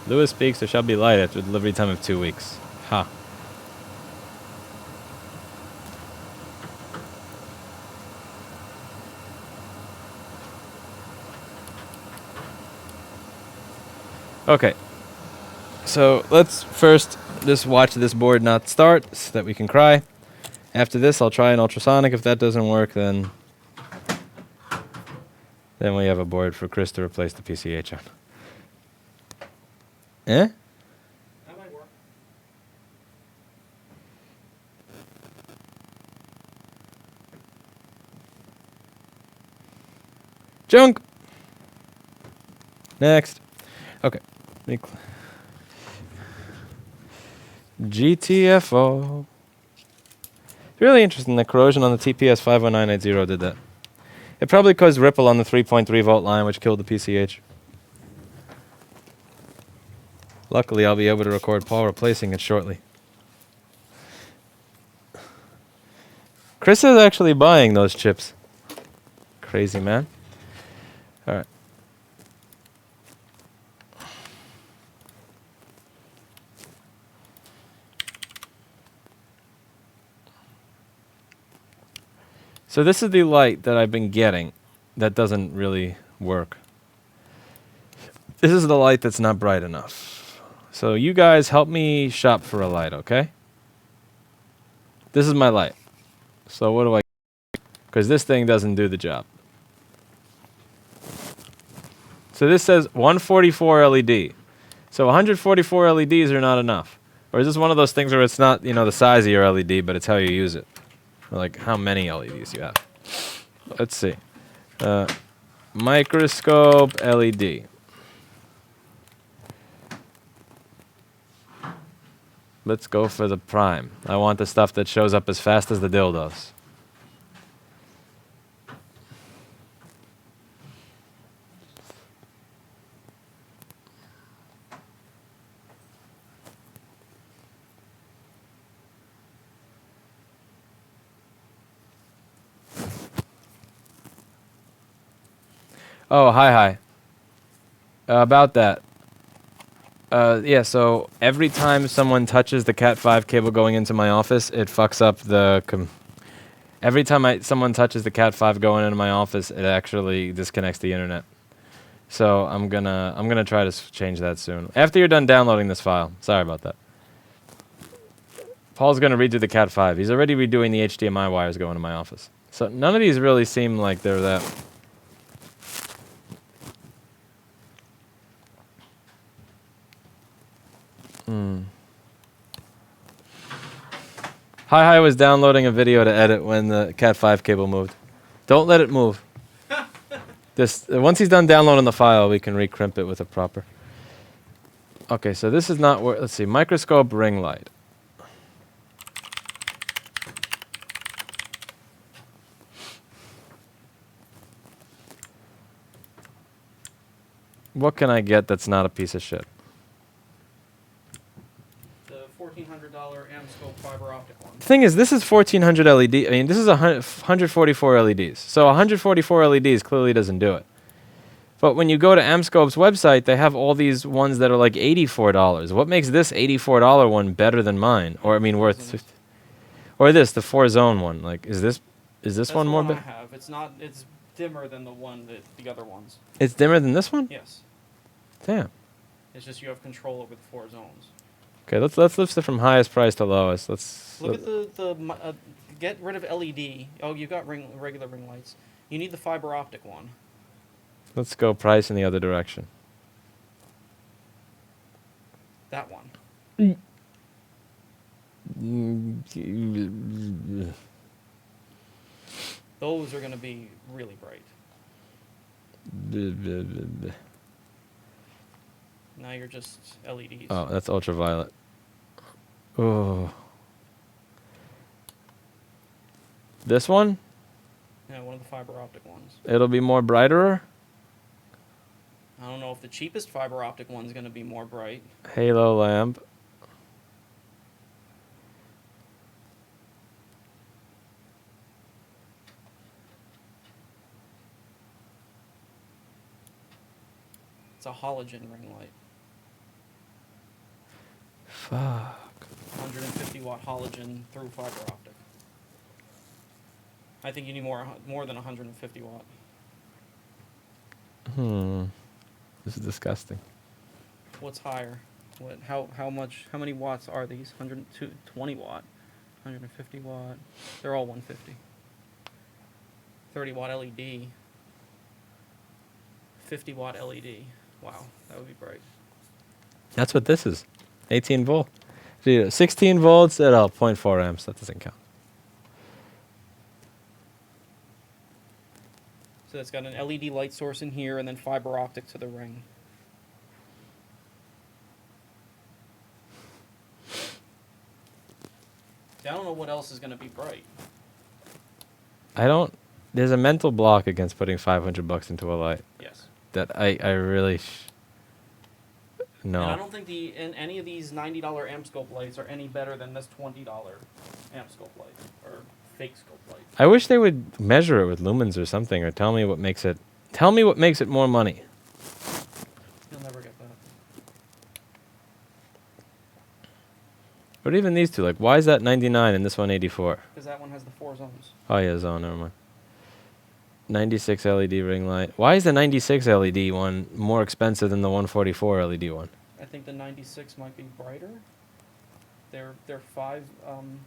Speaker 1: Lewis speaks, there shall be light after a delivery time of 2 weeks. Ha. Okay. So let's first just watch this board not start so that we can cry. After this, I'll try an ultrasonic. If that doesn't work, then we have a board for Chris to replace the PCH on. Eh?
Speaker 2: That might work.
Speaker 1: Junk! Next. Okay. GTFO. It's really interesting that corrosion on the TPS 50980 did that. It probably caused ripple on the 3.3 volt line, which killed the PCH. Luckily, I'll be able to record Paul replacing it shortly. Chris is actually buying those chips. Crazy man. All right. So this is the light that I've been getting that doesn't really work. This is the light that's not bright enough. So you guys help me shop for a light, okay? This is my light. So what do I... Because this thing doesn't do the job. So this says 144 LED. So 144 LEDs are not enough. Or is this one of those things where it's not, you know, the size of your LED, but it's how you use it? Or like how many LEDs you have. let's see. Microscope LED. Let's go for the prime. I want the stuff that shows up as fast as the dildos. Oh, hi. About that. Yeah, so every time someone touches the Cat 5 cable going into my office, it fucks up the... every time someone touches the Cat 5 going into my office, it actually disconnects the internet. So I'm gonna try to change that soon. After you're done downloading this file. Sorry about that. Paul's gonna redo the Cat 5. He's already redoing the HDMI wires going to my office. So none of these really seem like they're that... Hi was downloading a video to edit when the Cat 5 cable moved. Don't let it move. Once he's done downloading the file, we can recrimp it with a proper... Okay, so this is not where... Let's see. Microscope ring light. What can I get that's not a piece of shit?
Speaker 2: The $1,400 Amscope fiber optic one.
Speaker 1: The thing is, this is 1400 LED. I mean, this is 144 LEDs. So 144 LEDs clearly doesn't do it. But when you go to Amscope's website, they have all these ones that are like $84. What makes this $84 one better than mine? Or I mean, worth... Or this, the 4-zone one. Like, is this
Speaker 2: That's
Speaker 1: one
Speaker 2: the
Speaker 1: more
Speaker 2: one I
Speaker 1: better?
Speaker 2: have. It's not. It's dimmer than the other ones.
Speaker 1: It's dimmer than this one?
Speaker 2: Yes.
Speaker 1: Damn.
Speaker 2: It's just you have control over the 4 zones.
Speaker 1: Okay, let's list it from highest price to lowest.
Speaker 2: Look at the get rid of LED. Oh, you've got regular ring lights. You need the fiber optic one.
Speaker 1: Let's go price in the other direction.
Speaker 2: That one. Those are going to be really bright. Now you're just LEDs.
Speaker 1: Oh, that's ultraviolet. Oh. This one?
Speaker 2: Yeah, one of the fiber optic ones.
Speaker 1: It'll be more brighter.
Speaker 2: I don't know if the cheapest fiber optic one's going to be more bright.
Speaker 1: Halo lamp.
Speaker 2: It's a halogen ring light.
Speaker 1: Fuck.
Speaker 2: 150 watt halogen through fiber optic. I think you need more than 150 watt.
Speaker 1: This is disgusting.
Speaker 2: What's higher? How many watts are these? 120 watt, 150 watt. They're all 150. 30 watt LED. 50 watt LED. Wow, that would be bright.
Speaker 1: That's what this is. 18 volt. 16 volts at 0.4 amps. That doesn't count.
Speaker 2: So it's got an LED light source in here and then fiber optic to the ring. See, I don't know what else is going to be bright.
Speaker 1: There's a mental block against putting $500 into a light.
Speaker 2: Yes.
Speaker 1: That I really... No.
Speaker 2: And I don't think any of these $90 Amscope lights are any better than this $20 Amscope light or fake scope light.
Speaker 1: I wish they would measure it with lumens or something, or tell me what makes it more money.
Speaker 2: You'll never get that.
Speaker 1: But even these two, like, why is that 99 and this one 84?
Speaker 2: Because that one has the 4 zones.
Speaker 1: Oh yeah, zone, never mind. 96 LED ring light. Why is the 96 LED one more expensive than the 144 LED one?
Speaker 2: I think the 96 might be brighter. They're 5.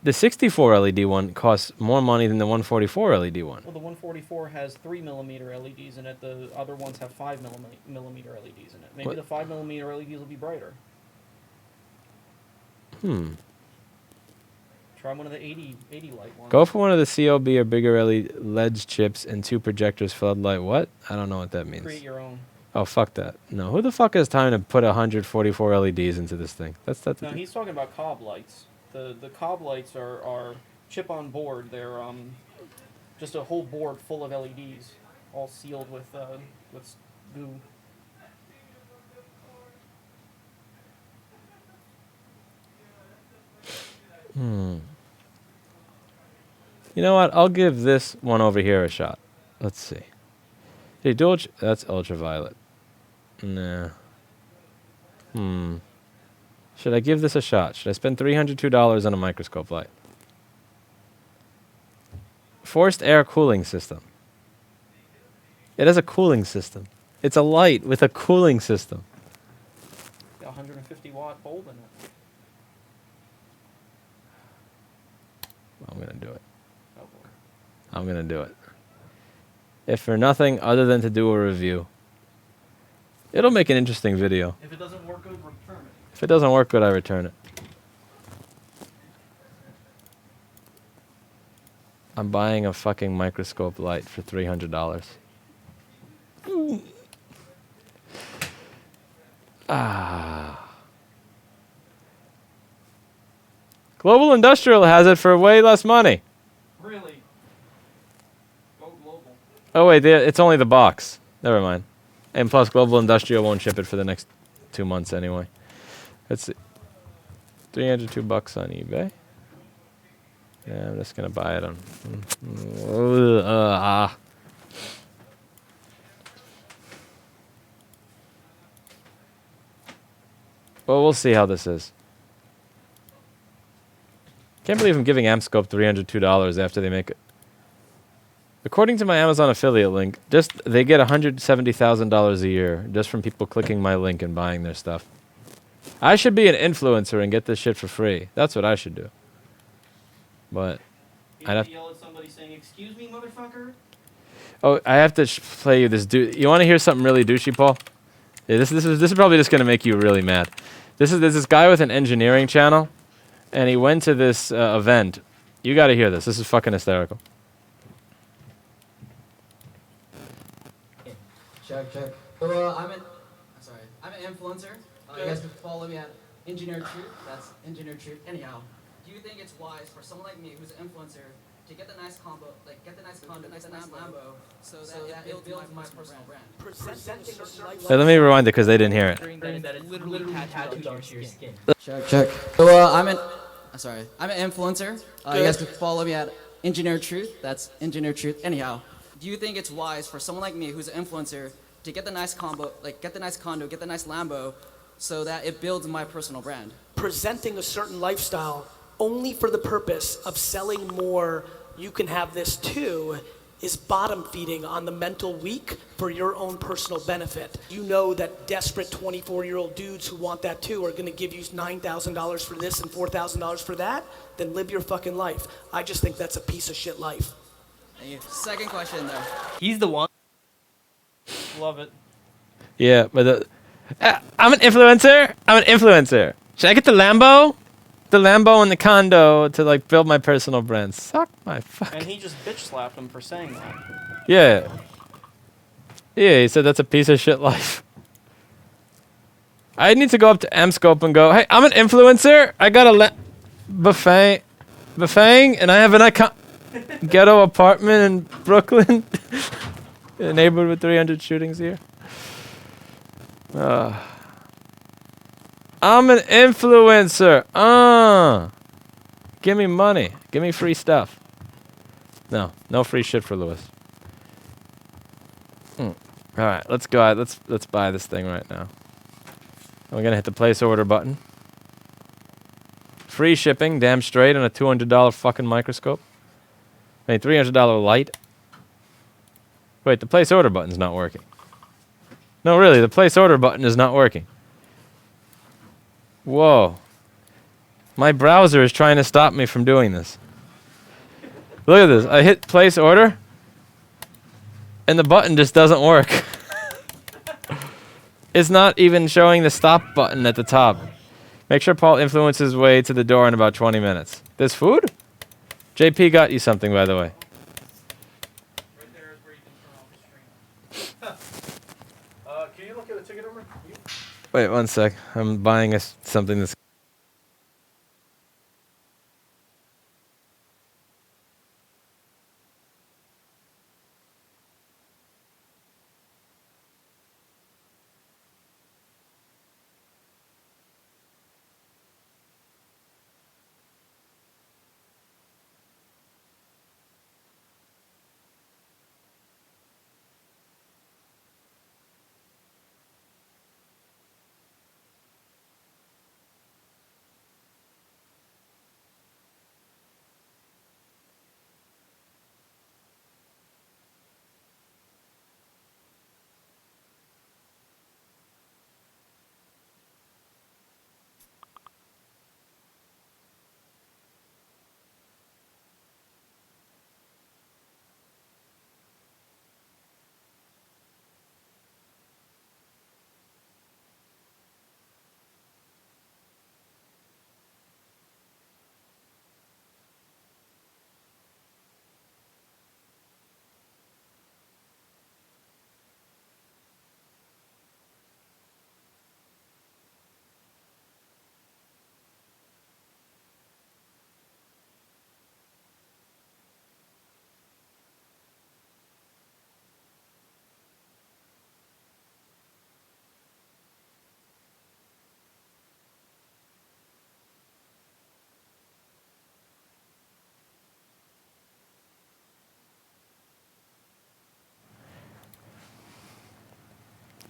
Speaker 1: The 64 LED one costs more money than the 144 LED one.
Speaker 2: Well, the 144 has 3 millimeter LEDs in it. The other ones have 5 millimeter LEDs in it. Maybe
Speaker 1: What?
Speaker 2: the 5 millimeter LEDs will be brighter.
Speaker 1: Hmm.
Speaker 2: Try one of the 80 light ones.
Speaker 1: Go for one of the COB or bigger LED chips and 2 projectors floodlight. What? I don't know what that means.
Speaker 2: Create your own.
Speaker 1: Oh, fuck that. No, who the fuck has time to put 144 LEDs into this thing? That's
Speaker 2: No, he's talking about cob lights. The cob lights are chip on board. They're just a whole board full of LEDs, all sealed with goo.
Speaker 1: You know what? I'll give this one over here a shot. Let's see. Hey, that's ultraviolet. Nah. Should I give this a shot? Should I spend $302 on a microscope light? Forced air cooling system. It has a cooling system. It's a light with a cooling system.
Speaker 2: Got a 150 watt bulb in it.
Speaker 1: I'm going to do it.
Speaker 2: Oh boy.
Speaker 1: I'm going to do it. If for nothing other than to do a review. It'll make an interesting video.
Speaker 2: If it doesn't work good, return it.
Speaker 1: If it doesn't work good, I return it. I'm buying a fucking microscope light for $300. Global Industrial has it for way less money.
Speaker 2: Really? Go global.
Speaker 1: Oh wait, it's only the box. Never mind. And plus, Global Industrial won't ship it for the next 2 months anyway. Let's see. $302 on eBay. Yeah, I'm just gonna buy it on. Well, we'll see how this is. Can't believe I'm giving Amscope $302 after they make it. According to my Amazon affiliate link, they get $170,000 a year just from people clicking my link and buying their stuff. I should be an influencer and get this shit for free. That's what I should do. But
Speaker 2: I'd have to yell at somebody saying, "Excuse me, motherfucker."
Speaker 1: Oh, I have to play you this dude. You want to hear something really douchey, Paul? Yeah, this is probably just gonna make you really mad. There's this guy with an engineering channel, and he went to this event. You got to hear this. This is fucking hysterical.
Speaker 4: Check. I'm an influencer. You guys can follow me at Engineer Truth. That's Engineer Truth. Anyhow, do you think it's wise for someone like me who's an influencer to get the nice combo, get the nice condo, nice Lambo, so that it builds my personal brand?
Speaker 1: Hey, let me rewind it because they didn't hear it.
Speaker 4: That it's literally tattooed onto your skin. Check. I'm an influencer. You guys can follow me at Engineer Truth. That's Engineer Truth. Anyhow, do you think it's wise for someone like me who's an influencer to get the nice combo, get the nice condo, get the nice Lambo, so that it builds my personal brand?
Speaker 5: Presenting a certain lifestyle only for the purpose of selling more, you can have this too, is bottom feeding on the mental weak for your own personal benefit. You know that desperate 24-year-old dudes who want that too are gonna give you $9,000 for this and $4,000 for that, then live your fucking life. I just think that's a piece of shit life.
Speaker 4: Thank you. Second question though.
Speaker 2: He's the one. Love it.
Speaker 1: Yeah, but I'm an influencer. Should I get the Lambo? The Lambo and the condo to build my personal brand. Suck my fuck.
Speaker 2: And he just bitch slapped him for saying that.
Speaker 1: Yeah. Yeah, he said that's a piece of shit life. I need to go up to Amscope and go, hey, I'm an influencer. I got a buffet, and I have an ghetto apartment in Brooklyn. In a neighborhood with 300 shootings here. I'm an influencer. Give me money. Give me free stuff. No free shit for Lewis. All right, let's go out. Let's buy this thing right now. We're gonna hit the place order button. Free shipping, damn straight, on a $200 fucking microscope. I mean, $300 light. Wait, the place order button's not working. No, really, the place order button is not working. Whoa. My browser is trying to stop me from doing this. Look at this. I hit place order, and the button just doesn't work. It's not even showing the stop button at the top. Make sure Paul influences his way to the door in about 20 minutes. This food? JP got you something, by the way.
Speaker 2: Right there is where you can turn off the stream.
Speaker 3: Can you look at the ticket number?
Speaker 1: Wait 1 sec. I'm buying us something that's.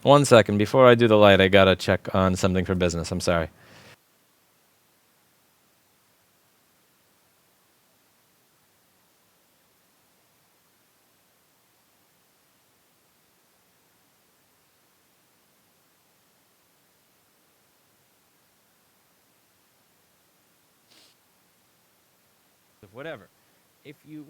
Speaker 1: One second. Before I do the light, I gotta check on something for business. I'm sorry. Whatever. If you.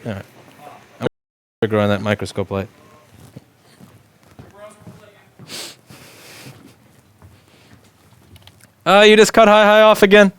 Speaker 1: All right. I'm trigger on that microscope light. You just cut high off again.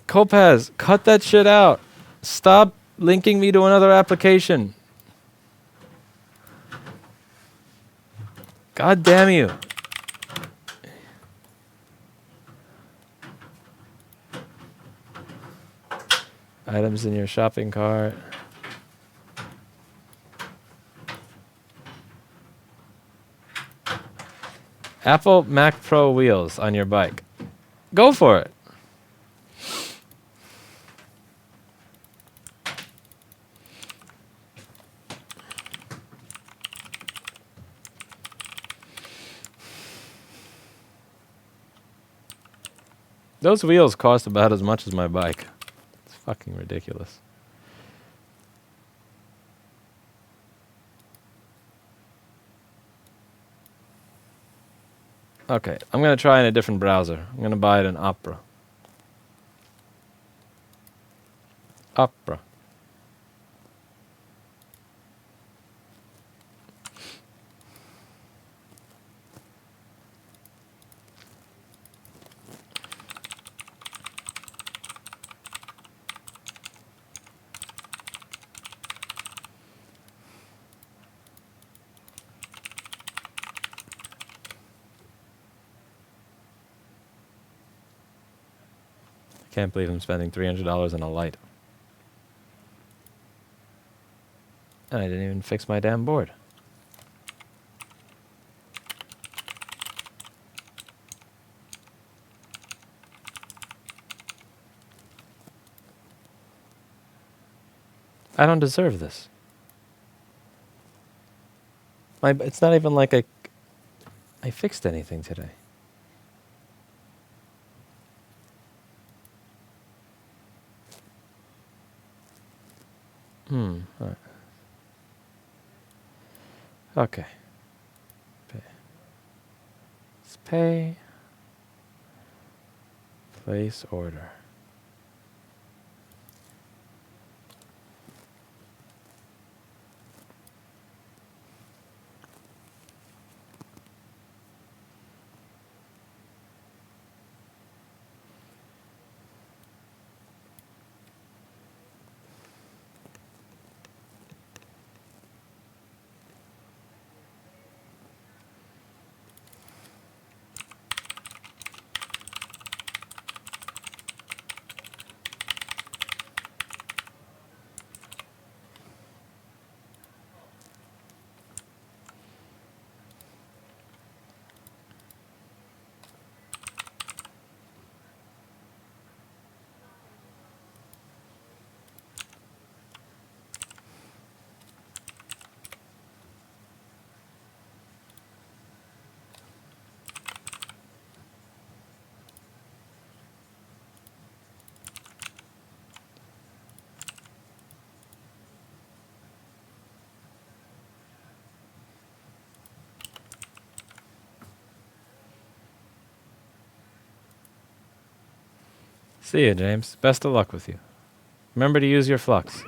Speaker 1: Kopaz, cut that shit out. Stop linking me to another application. God damn you. Items in your shopping cart. Apple Mac Pro wheels on your bike. Go for it. Those wheels cost about as much as my bike. It's fucking ridiculous. Okay, I'm going to try in a different browser. I'm going to buy it in Opera. Opera. Can't believe I'm spending $300 on a light. And I didn't even fix my damn board. I don't deserve this. It's not even like I fixed anything today. All right. Okay. Pay. Let's pay. Place order. See you, James. Best of luck with you. Remember to use your flux.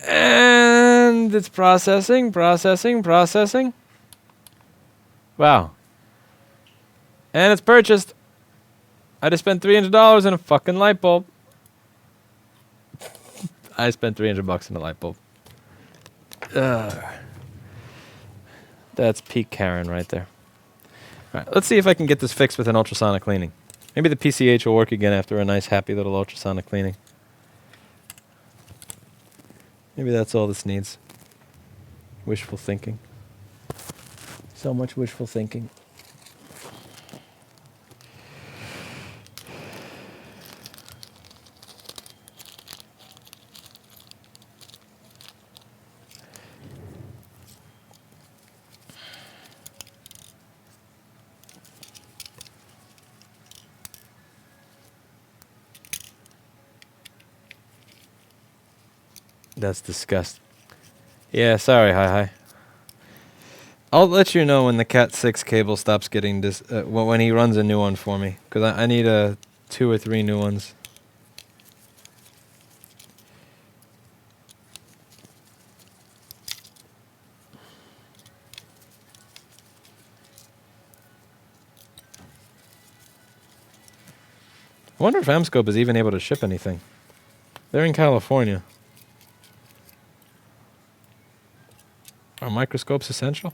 Speaker 1: And it's processing. Wow. And it's purchased. I just spent $300 in a fucking light bulb. I spent $300 in a light bulb. That's peak Karen right there. All right, let's see if I can get this fixed with an ultrasonic cleaning. Maybe the PCH will work again after a nice, happy little ultrasonic cleaning. Maybe that's all this needs. Wishful thinking. So much wishful thinking. That's disgusting. Yeah, sorry, hi. I'll let you know when the Cat 6 cable stops getting when he runs a new one for me, because I need 2 or 3 new ones. I wonder if Amscope is even able to ship anything. They're in California. Are microscopes essential?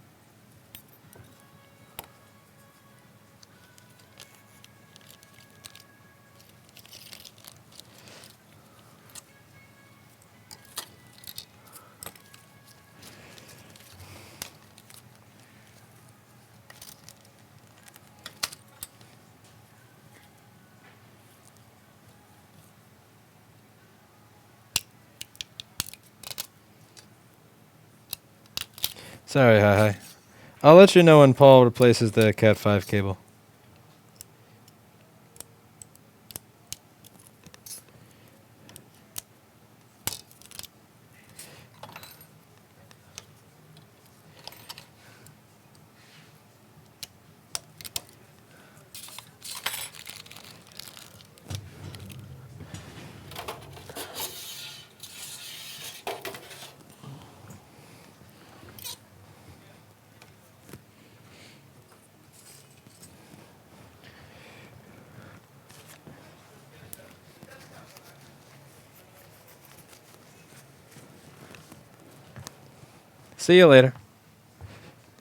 Speaker 1: Sorry, hi. I'll let you know when Paul replaces the Cat 5 cable. See you later.